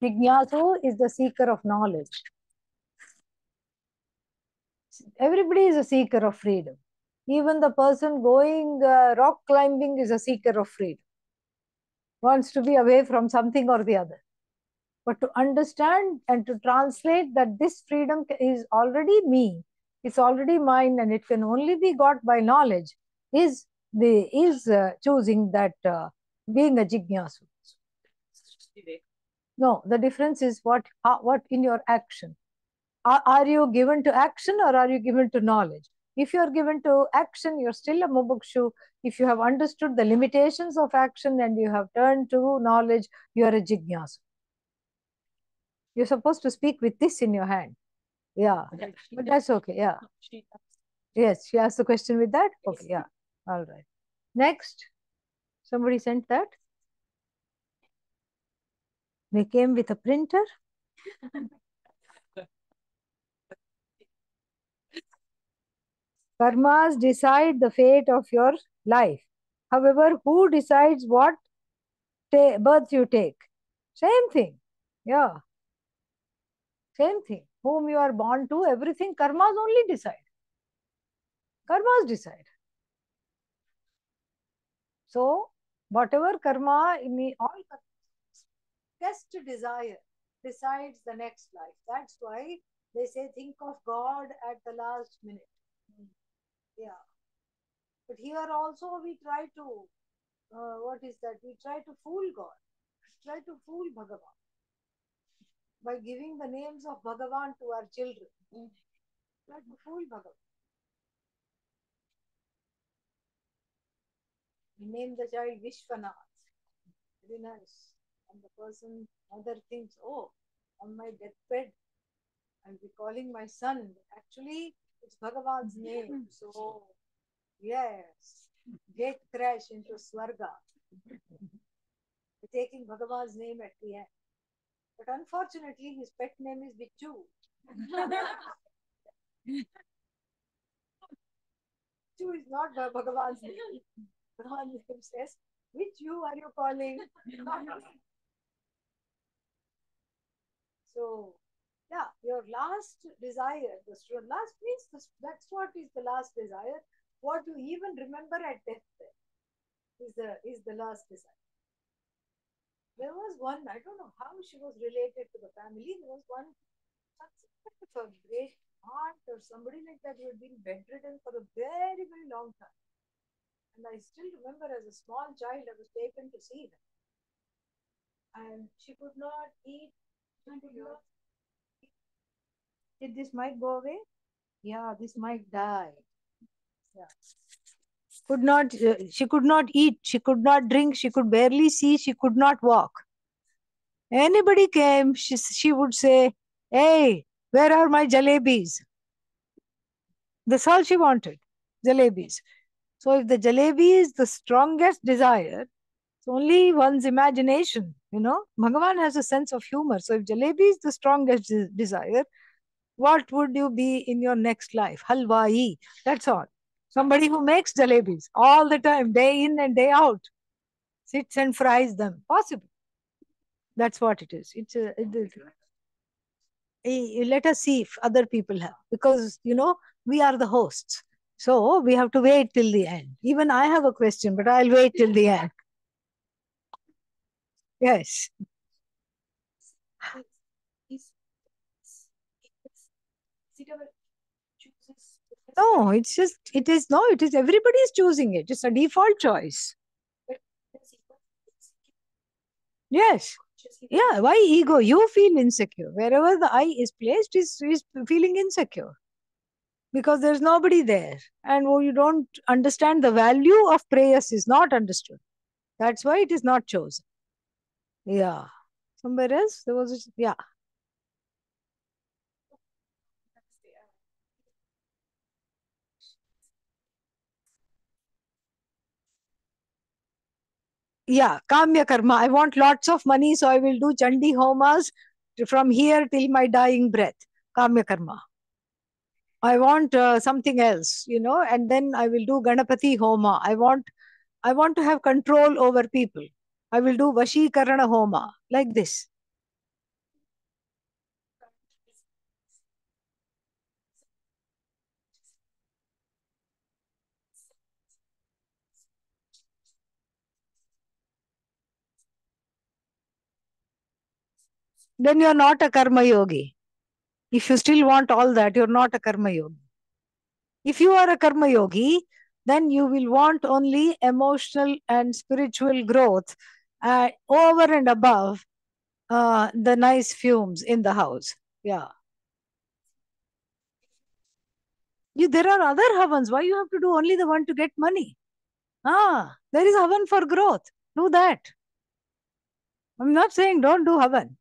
Jignasu is the seeker of knowledge. Everybody is a seeker of freedom. Even the person going rock climbing is a seeker of freedom. Wants to be away from something or the other. But to understand and to translate that this freedom is already me, it's already mine, and it can only be got by knowledge, is choosing that being a jignasu. No, the difference is what in your action. Are you given to action or are you given to knowledge? If you are given to action, you're still a mubukshu. If you have understood the limitations of action and you have turned to knowledge, you are a jignasu. You're supposed to speak with this in your hand. Yeah, but that's okay. Yeah. Yes, she asked the question with that? Okay, yeah. All right. Next. Somebody sent that? They came with a printer? Karmas decide the fate of your life. However, who decides what birth you take? Same thing. Yeah. Same thing. Whom you are born to, everything, karmas only decide. Karmas decide. So, whatever karma, all best desire decides the next life. That's why they say, think of God at the last minute. Yeah. But here also we try to, what is that? We try to fool God. We try to fool Bhagavan by giving the names of Bhagavan to our children. Try to fool Bhagavan. We name the child Vishwanath. Very nice. And the person, mother thinks, oh, on my deathbed, I'll be calling my son. Actually, it's Bhagavan's name. So, yes, gate crash into Swarga. We're taking Bhagavan's name at the end. But unfortunately, his pet name is Bichu. Bichu is not Bhagavan's name. Bhagavan's name says, which you are you calling? So, yeah, your last desire, the last means that's what is the last desire, what you even remember at deathbed. is the last disciple. There was one, I don't know how she was related to the family. There was one, a great aunt or somebody like that who had been bedridden for a very, very long time. And I still remember as a small child, I was taken to see her. And she could not eat. Did this mic go away? Yeah, this mic died. Yeah. She could not eat, she could not drink, she could barely see, she could not walk. Anybody came, she would say, "Hey, where are my jalebis?" That's all she wanted, jalebis. So if the jalebi is the strongest desire, it's only one's imagination, Bhagavan has a sense of humor. So if jalebi is the strongest desire, what would you be in your next life? Halwai, that's all. Somebody who makes jalebis all the time, day in and day out, sits and fries them. Possible. That's what it is. Let us see if other people have, because we are the hosts. So we have to wait till the end. Even I have a question, but I'll wait till the end. Yes. No, it is everybody is choosing it. It's a default choice. Yes. Yeah, why ego? You feel insecure. Wherever the I is placed is feeling insecure. Because there's nobody there. And you don't understand the value of Preyas is not understood. That's why it is not chosen. Yeah. Somewhere else, there was, yeah. Yeah, Kamya Karma. I want lots of money, so I will do Chandi Homas from here till my dying breath. Kamya Karma. I want something else, and then I will do Ganapati Homa. I want to have control over people. I will do Vashikarana Homa, like this. Then you're not a Karma Yogi. If you still want all that, you're not a Karma Yogi. If you are a Karma Yogi, then you will want only emotional and spiritual growth over and above the nice fumes in the house. Yeah. There are other havans. Why you have to do only the one to get money? There is havan for growth. Do that. I'm not saying don't do havan.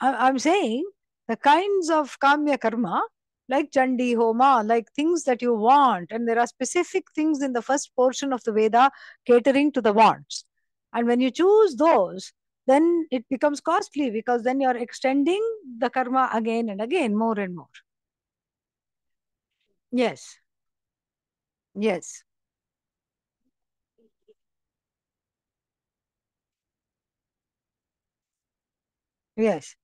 I'm saying the kinds of kamya karma, like Chandi Homa, like things that you want, and there are specific things in the first portion of the Veda catering to the wants. And when you choose those, then it becomes costly because then you're extending the karma again and again, more and more. Yes. Yes. Yes.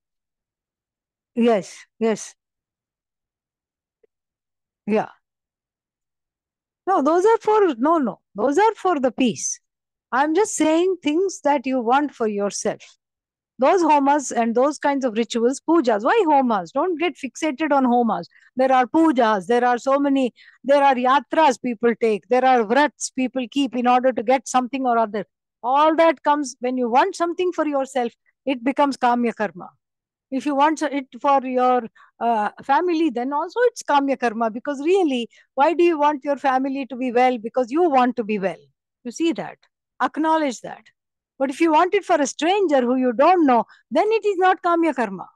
Yes. Yes. Yeah. No, those are for the peace. I'm just saying things that you want for yourself. Those homas and those kinds of rituals, pujas. Why homas? Don't get fixated on homas. There are pujas, there are so many, there are yatras people take, there are vrats people keep in order to get something or other. All that comes when you want something for yourself, it becomes kamya karma. If you want it for your family, then also it's kamya karma, because really, why do you want your family to be well? Because you want to be well. You see that? Acknowledge that. But if you want it for a stranger who you don't know, then it is not kamya karma.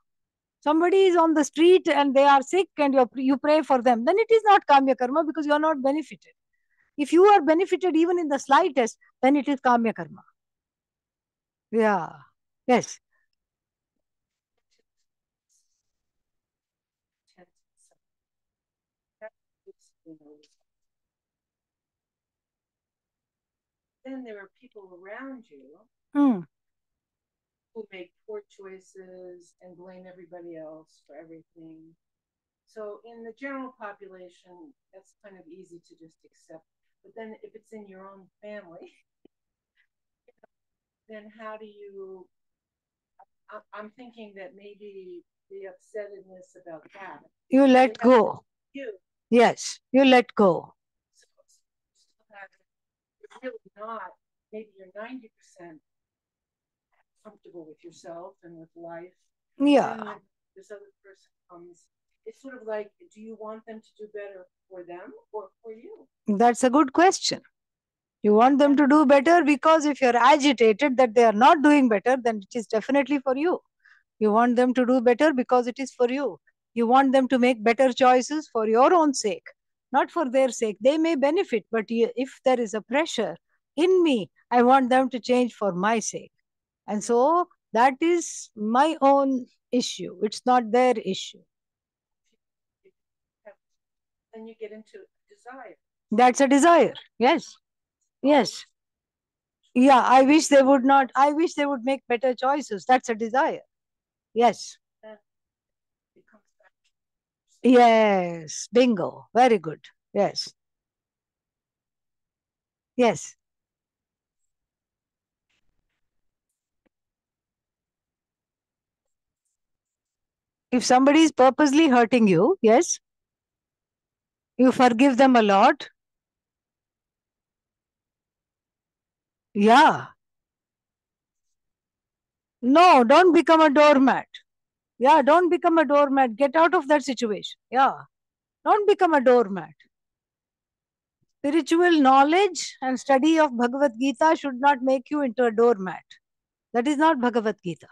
Somebody is on the street and they are sick and you pray for them, then it is not kamya karma because you are not benefited. If you are benefited even in the slightest, then it is kamya karma. Yeah. Yes. Then there are people around you Mm. who make poor choices and blame everybody else for everything. So in the general population, that's kind of easy to just accept But then if it's in your own family, then how do you, I'm thinking that maybe the upsetness about that. You let go. You. Yes, you let go. So you're really not, maybe you're 90% comfortable with yourself and with life. Yeah. And when this other person comes, it's sort of like, do you want them to do better for them or for you? That's a good question. You want them to do better because if you're agitated that they are not doing better, then it is definitely for you. You want them to do better because it is for you. You want them to make better choices for your own sake, not for their sake. They may benefit, but if there is a pressure in me, I want them to change for my sake. And so that is my own issue. It's not their issue. Then you get into desire. That's a desire. Yes. Yes. Yeah, I wish they would not. I wish they would make better choices. That's a desire. Yes. It comes back. Yes. Bingo. Very good. Yes. Yes. If somebody is purposely hurting you, yes, you forgive them a lot. Yeah. No, don't become a doormat. Yeah, don't become a doormat. Get out of that situation. Yeah. Don't become a doormat. Spiritual knowledge and study of Bhagavad Gita should not make you into a doormat. That is not Bhagavad Gita.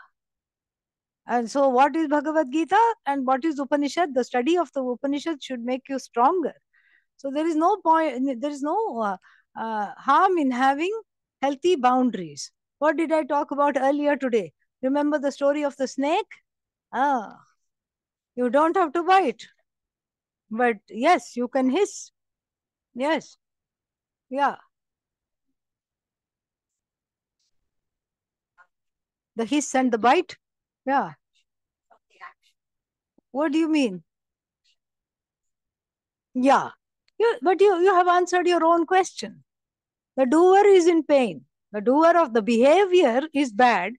And so, what is Bhagavad Gita and what is Upanishad? The study of the Upanishad should make you stronger. So, there is no point, there is no harm in having healthy boundaries. What did I talk about earlier today? Remember the story of the snake? Ah, you don't have to bite. But yes, you can hiss. Yes. Yeah. The hiss and the bite? Yeah. What do you mean? Yeah. But you have answered your own question. The doer is in pain. The doer of the behavior is bad,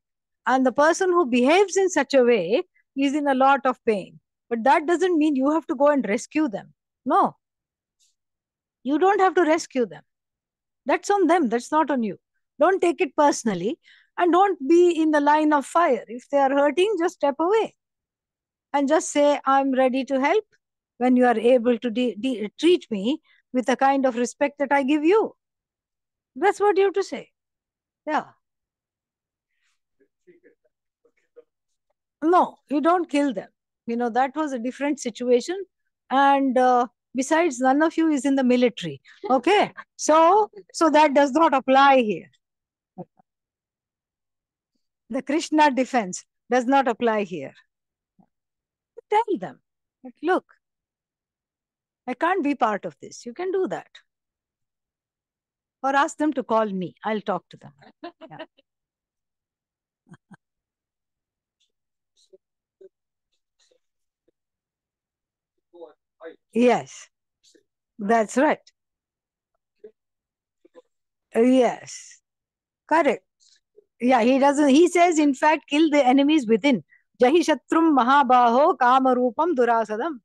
and the person who behaves in such a way is in a lot of pain. But that doesn't mean you have to go and rescue them. No. You don't have to rescue them. That's on them. That's not on you. Don't take it personally and don't be in the line of fire. If they are hurting, just step away and just say, I'm ready to help when you are able to treat me with the kind of respect that I give you. That's what you have to say. Yeah. No, you don't kill them. That was a different situation. And besides, none of you is in the military. Okay. So that does not apply here. The Krishna defense does not apply here. Tell them, look, I can't be part of this. You can do that. Or ask them to call me. I'll talk to them. Yeah. Yes, that's right. Yes, correct. Yeah, he doesn't. He says, in fact, kill the enemies within. Jahi Shatrum Mahabaho Kama Rupam Durasadam.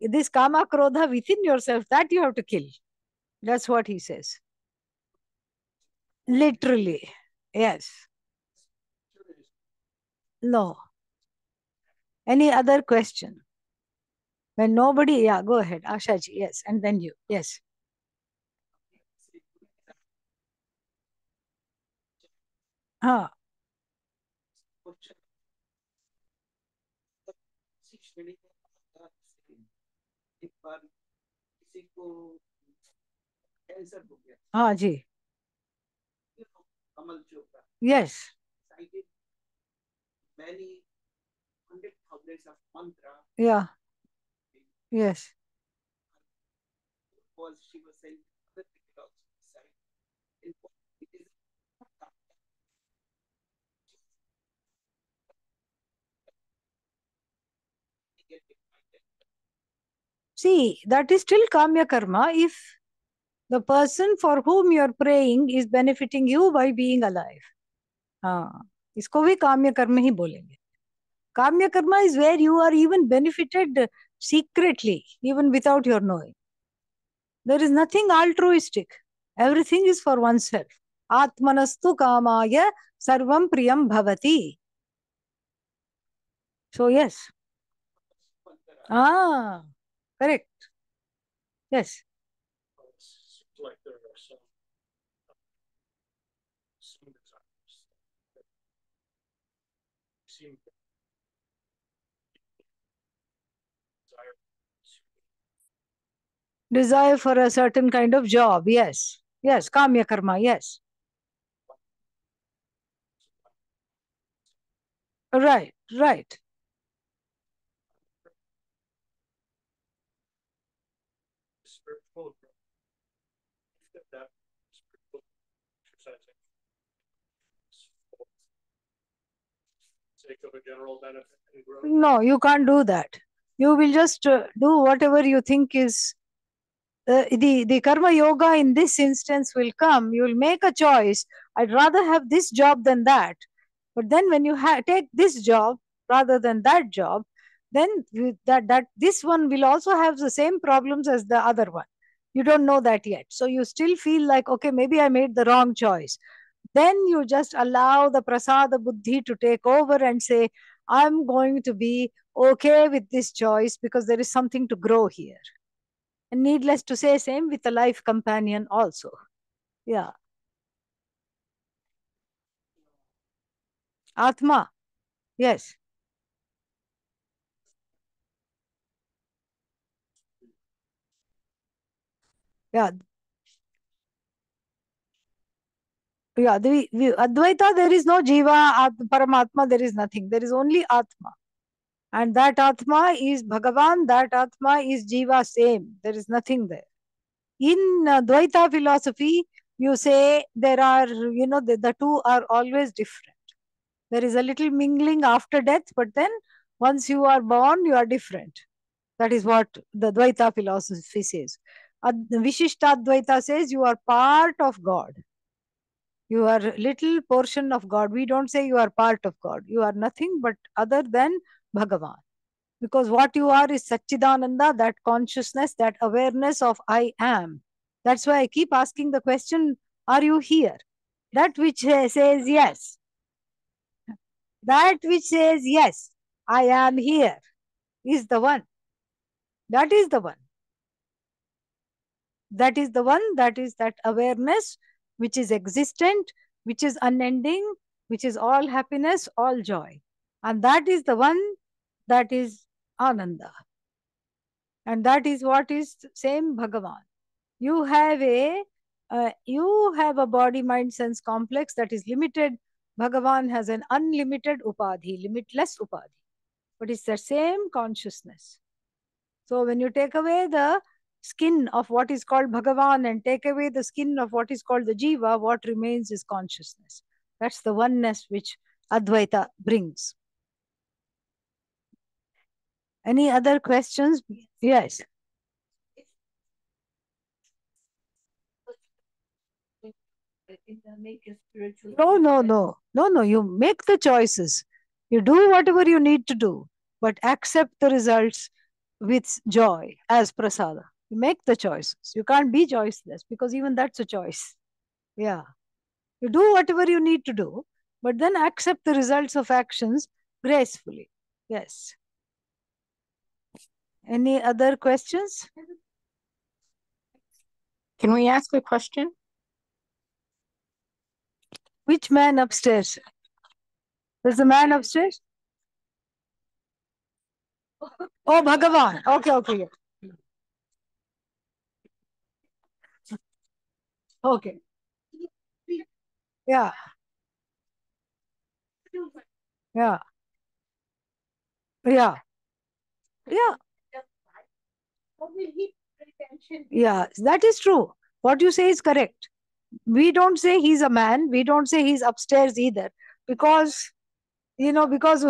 This Kama Krodha within yourself, that you have to kill. That's what he says. Literally. Yes. No. Any other question? When nobody, yeah, go ahead. Ashaji, yes. And then you, yes. हाँ. एक बार किसी को cancer हो गया, हाँ जी. कमल Chopra, Yes. cited many hundred thousands of mantra. Yeah. Yes. Was she was saying other people also decide. It is See, that is still kamya karma if The person for whom you are praying is benefiting you by being alive. हाँ, इसको भी काम्य कर्म ही बोलेंगे. Kamya karma is where you are even benefited secretly, even without your knowing. There is nothing altruistic. Everything is for oneself. Atmanastu kamaya sarvam priyam bhavati. So yes. Ah, correct. Yes. Seems like there are some desires that seem Desire for a certain kind of job. Yes. Yes. Kamya karma. Yes. Right. Right. spiritual growth. That spiritual exercising for sake of a general benefit and growth. No, you can't do that. You will just do whatever you think is the karma yoga in this instance will come. You will make a choice. I'd rather have this job than that. But then when you take this job rather than that job, then that this one will also have the same problems as the other one. You don't know that yet. So you still feel like, okay, maybe I made the wrong choice. Then you just allow the prasada buddhi to take over and say, I'm going to be okay with this choice because there is something to grow here. And needless to say, same with a life companion also. Yeah. Atma. Yes. Yeah. Yeah. The Advaita, there is no Jiva, Paramatma, there is nothing. There is only Atma. And that Atma is Bhagavan, that Atma is Jiva, same. There is nothing there. In Dvaita philosophy, you say there are, the two are always different. There is a little mingling after death, but then once you are born, you are different. That is what the Dvaita philosophy says. Vishishtadvaita says you are part of God. You are little portion of God. We don't say you are part of God. You are nothing but other than Bhagavan. Because what you are is Satchidananda, that consciousness, that awareness of I am. That's why I keep asking the question, are you here? That which says yes. That which says yes, I am here is the one. That is the one. That is the one, that is that awareness which is existent, which is unending, which is all happiness, all joy. And that is the one that is Ananda. And that is what is same Bhagavan. You have a body, mind, sense complex that is limited. Bhagavan has an unlimited upadhi, limitless upadhi. But it's the same consciousness. So when you take away the skin of what is called Bhagavan and take away the skin of what is called the Jiva, what remains is consciousness. That's the oneness which Advaita brings. Any other questions? Yes. No. You make the choices. You do whatever you need to do, but accept the results with joy as prasada. You make the choices. You can't be choiceless because even that's a choice. Yeah. You do whatever you need to do, but then accept the results of actions gracefully. Yes. Any other questions? Can we ask a question? Which man upstairs? There's a man upstairs? Oh, Bhagavan. Okay. Okay. Yeah. Yeah. Yeah. Yeah. Yeah, that is true. What you say is correct. We don't say he's a man. We don't say he's upstairs either. Because, because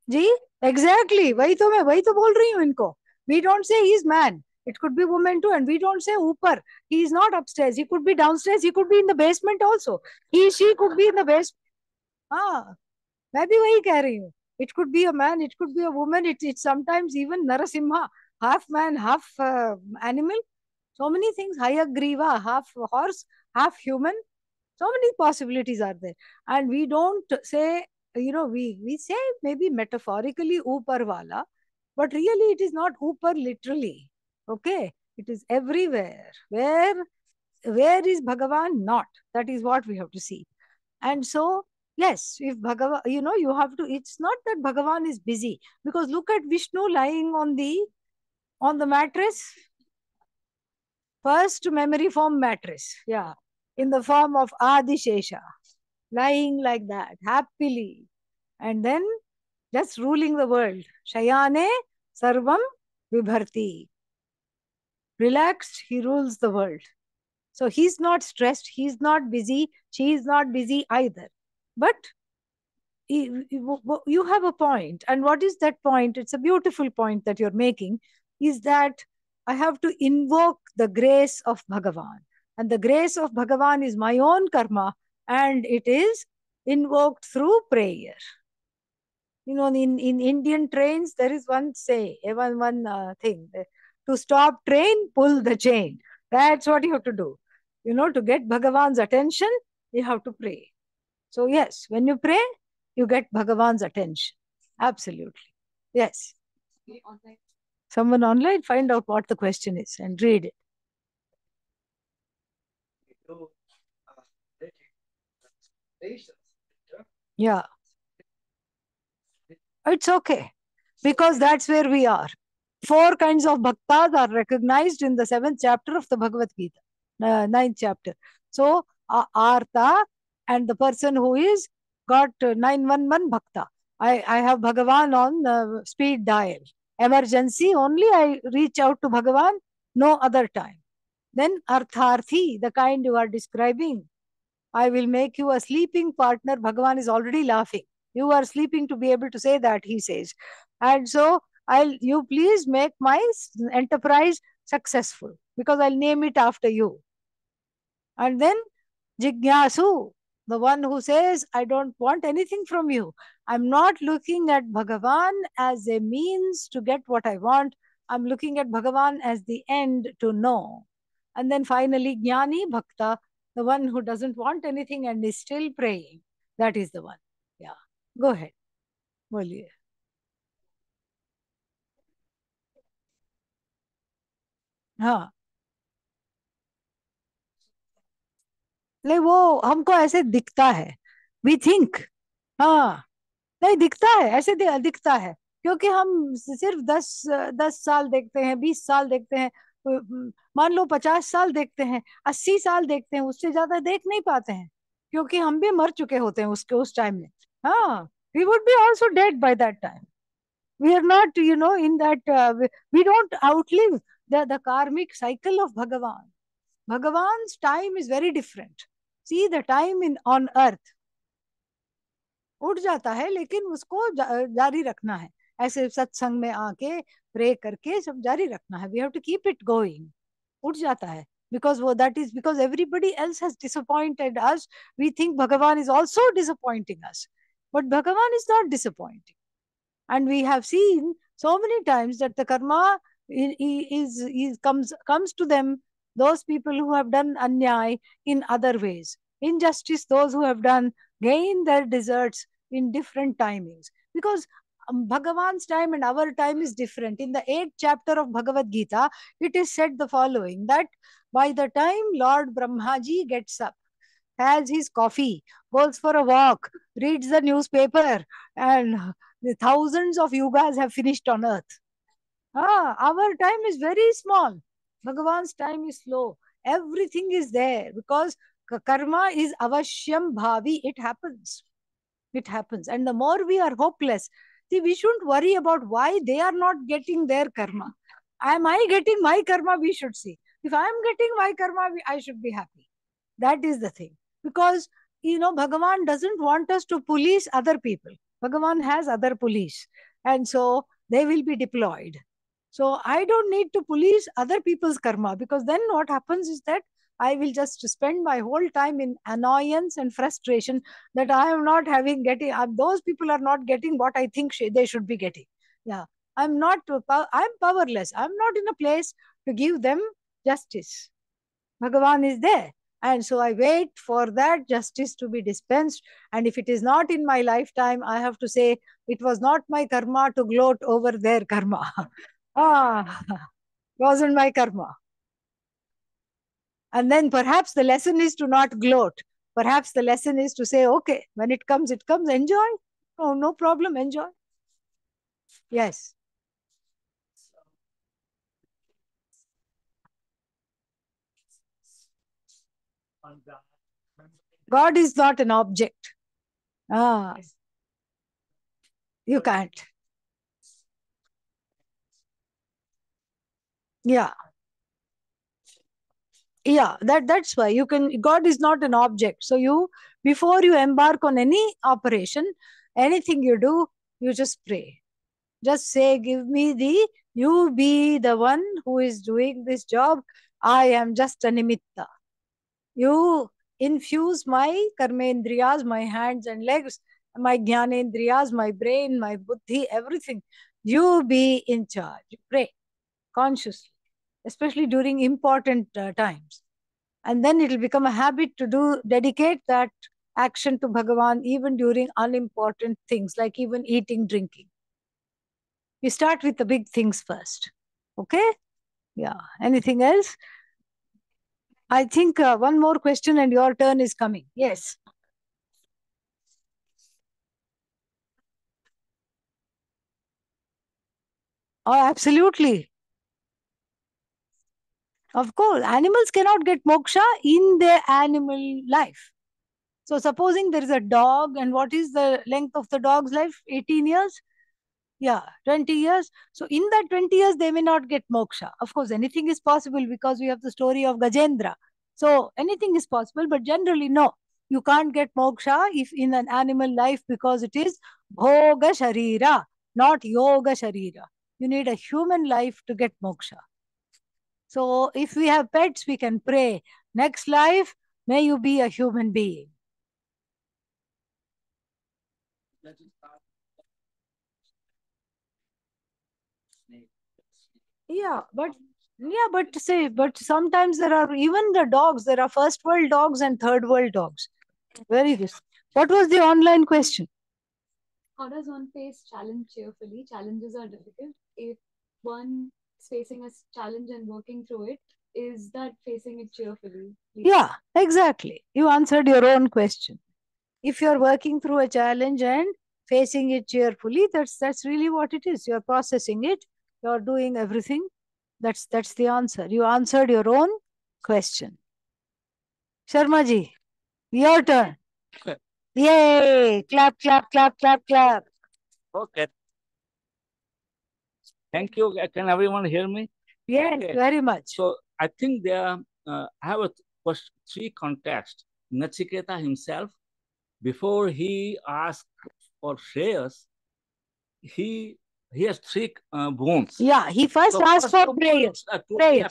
ji exactly वही तो बोल रही हूँ इनको. We don't say he's man. It could be women too. And we don't say upar. He is not upstairs. He could be downstairs. He could be in the basement also. She could be in the basement. मैं भी वही कह रही हूँ. It could be a man. It could be a woman. It's sometimes even Narasimha, half man, half animal. So many things. Hayagriva, half horse, half human. So many possibilities are there. And we don't say, we say maybe metaphorically upar wala, but really it is not upar literally. Okay? It is everywhere. Where is Bhagavan? Not. That is what we have to see. And so, yes, if Bhagavan, you have to, it's not that Bhagavan is busy, because look at Vishnu lying on the mattress. First memory form mattress. Yeah. In the form of Adishesha. Lying like that, happily. And then just ruling the world. Shayane sarvam vibharti. Relaxed, he rules the world. So he's not stressed, he's not busy, she is not busy either. But you have a point. And what is that point? It's a beautiful point that you're making, is that I have to invoke the grace of Bhagavan. And the grace of Bhagavan is my own karma, and it is invoked through prayer. In Indian trains, there is one thing, to stop train, pull the chain. That's what you have to do. To get Bhagavan's attention, you have to pray. So yes, when you pray, you get Bhagavan's attention. Absolutely. Yes. Someone online, find out what the question is and read it. Yeah. It's okay, because that's where we are. 4 kinds of bhaktas are recognized in the 7th chapter of the Bhagavad Gita, 9th chapter. So, Artha and the person who is got 911 bhakta. I have Bhagavan on speed dial. Emergency, only I reach out to Bhagavan, no other time. Then Artharthi, the kind you are describing. I will make you a sleeping partner. Bhagavan is already laughing. You are sleeping to be able to say that, he says. And so, you please make my enterprise successful, because I'll name it after you. And then Jignasu, the one who says, I don't want anything from you. I'm not looking at Bhagavan as a means to get what I want. I'm looking at Bhagavan as the end to know. And then finally, Jnani Bhakta, the one who doesn't want anything and is still praying. That is the one. Yeah. Go ahead. Boliye. हाँ, नहीं वो हमको ऐसे दिखता है. We think. हाँ, नहीं दिखता है, ऐसे दिखता है, क्योंकि हम सिर्फ 10 साल देखते हैं, 20 साल देखते हैं, मान लो 50 साल देखते हैं, 80 साल देखते हैं, उससे ज्यादा देख नहीं पाते हैं, क्योंकि हम भी मर चुके होते हैं उस टाइम में. हाँ, we would be also dead by that time. We are not, in that, we don't outlive the karmic cycle of Bhagavan. Bhagavan's time is very different. See, the time on earth उठ जाता है, लेकिन उसको जारी रखना है. ऐसे सत्संग में आके प्रे करके सब जारी रखना है. We have to keep it going. उठ जाता है, because that is because everybody else has disappointed us. We think Bhagavan is also disappointing us, but Bhagavan is not disappointing. And we have seen so many times that the karma comes to them, those people who have done anyay in other ways. Injustice, those who have done, gain their deserts in different timings. Because Bhagavan's time and our time is different. In the 8th chapter of Bhagavad Gita, it is said the following, that by the time Lord Brahmaji gets up, has his coffee, goes for a walk, reads the newspaper, and the thousands of yugas have finished on earth. Our time is very small. Bhagavan's time is slow. Everything is there, because karma is avashyam bhavi. It happens. It happens. And the more we are hopeless, see, we shouldn't worry about why they are not getting their karma. Am I getting my karma? We should see. If I am getting my karma, I should be happy. That is the thing. Because, Bhagavan doesn't want us to police other people. Bhagavan has other police. And so they will be deployed. So I don't need to police other people's karma, because then what happens is that I will just spend my whole time in annoyance and frustration that I am not getting, those people are not getting what I think they should be getting. Yeah. I'm powerless. I'm not in a place to give them justice. Bhagavan is there. And so I wait for that justice to be dispensed. And if it is not in my lifetime, I have to say, it was not my karma to gloat over their karma. Wasn't my karma. And then perhaps the lesson is to not gloat. Perhaps the lesson is to say, okay, when it comes, enjoy. Oh, no problem, enjoy. Yes. God is not an object. You can't. Yeah. Yeah, that's why God is not an object. So before you embark on any operation, anything you do, you just pray. Just say, you be the one who is doing this job. I am just a nimitta. You infuse my karmendriyas, my hands and legs, my jnanendriyas, my brain, my buddhi, everything. You be in charge. Pray consciously, especially during important times. And then it will become a habit to dedicate that action to Bhagavan even during unimportant things, like even eating, drinking. We start with the big things first. Okay? Yeah. Anything else? I think one more question and your turn is coming. Yes. Oh, absolutely. Of course, animals cannot get moksha in their animal life. So supposing there is a dog, and what is the length of the dog's life? 18 years? Yeah, 20 years. So in that 20 years, they may not get moksha. Of course, anything is possible because we have the story of Gajendra. So anything is possible, but generally, no. You can't get moksha if in an animal life, because it is bhoga sharira, not yoga sharira. You need a human life to get moksha. So if we have pets, we can pray, next life, may you be a human being. But sometimes there are even the dogs, there are first world dogs and third world dogs. Very good. What was the online question? How does one face challenge cheerfully? Challenges are difficult. If one is facing a challenge and working through it, is that facing it cheerfully? Yeah, exactly. You answered your own question. If you're working through a challenge and facing it cheerfully, that's really what it is. You're processing it. You're doing everything. That's the answer. You answered your own question. Sharma ji, your turn. Yay! Clap, clap, clap, clap, clap. Okay. Thank you. Can everyone hear me? Yes, Okay. very much. So I think there I have three contexts. Nachiketa himself, before he asked for Shreyas, he has three boons. Yeah, he first asked for Preyas.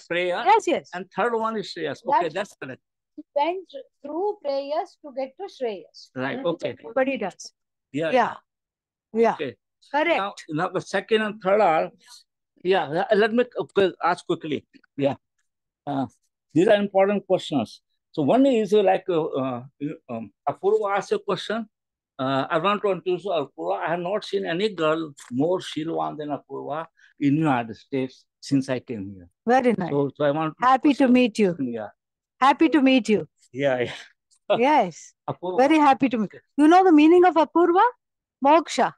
Prayer. Yes. And third one is Shreyas. Okay, that's correct. He went through Preyas to get to Shreyas. Right, okay. Everybody does. Yeah. Okay. Correct. Now the second and third are, let me ask quickly. Yeah. These are important questions. So one is Apurva asked a question. I want to introduce Apurva. I have not seen any girl more Shilwan than Apurva in the United States since I came here. Very nice. So I want happy to meet you. Yeah. Happy to meet you. Yeah. Yes. Apurva. Very happy to meet you. You know the meaning of Apurva? Moksha.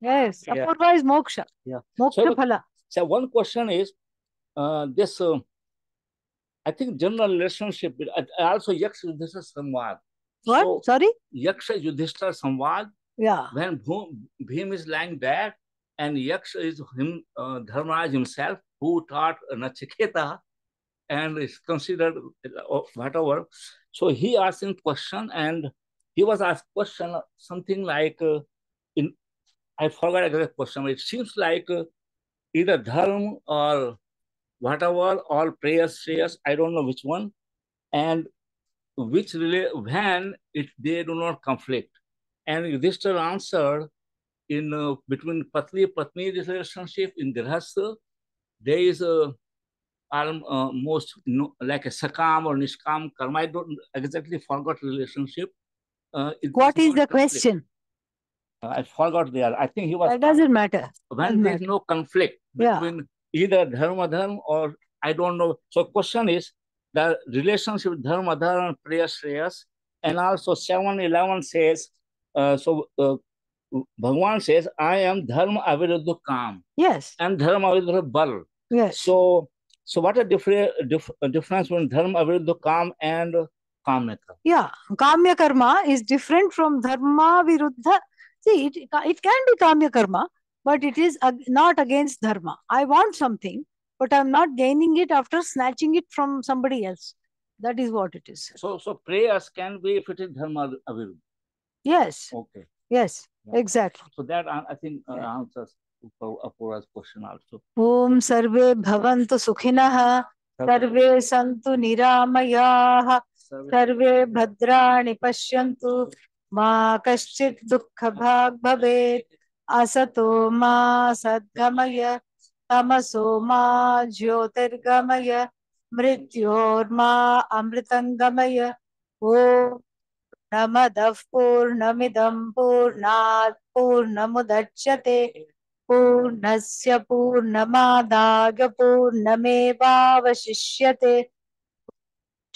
Yes. Yeah. Apurva is moksha. Yeah. Moksha phala. So one question is this. I think general relationship. Also, Yaksha Yudhishthira Samvad. What? So, sorry? Yaksha Yudhishthira Samvad. Yeah. When Bhim is lying back, and Yaksha is Dharmaraj himself, who taught Nachiketa and is considered whatever. So he asked him question, and he was asked question something like I forgot the question. It seems like either dharma or whatever, or prayers, Shreyas, I don't know which one, and which when they do not conflict. And Yudhishthira answered, in between Patni relationship in Grihastha, there is a almost like a sakam or nishkam karma. I don't exactly forgot relationship. What is the question? I forgot there. I think he was. That doesn't matter. When there is no conflict between either dharma or I don't know. So question is the relationship with dharma and Preyas, Shreyas, and also 7:11 says, Bhagavan says, I am dharma aviruddha kam. Yes. And dharma aviruddha bal. Yes. So what a difference between dharma aviruddha kam and kamyaka? Yeah, kamya karma is different from dharma viruddha. See, it can be kamya karma, but it is not against dharma. I want something, but I'm not gaining it after snatching it from somebody else. That is what it is. So prayers can be if it is dharma aviruddha. Yes. Okay. Yes, exactly. So that I think answers Apura's question also. Om sarve bhavantu sukhinah, sarve santu niramayah, sarve bhadrani pashyantu, ma kaschit dukkha bhag bhavet, asato ma sadgamaya, tamaso ma jyotirgamaya, mrityor ma amritangamaya. Om Namadav Purnamidam Purnat Purnamudachyate Purnasya Purnamadaga Purnamevavashishyate.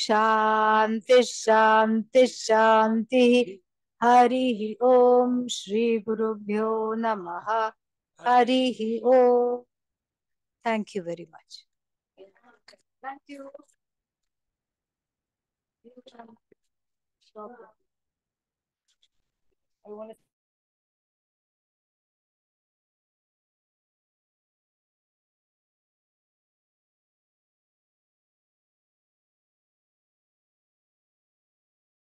Shanti Shanti Shanti. Harihi Om Shri Gurubhyo Namaha. Harihi Om. Thank you very much. Thank you. I want to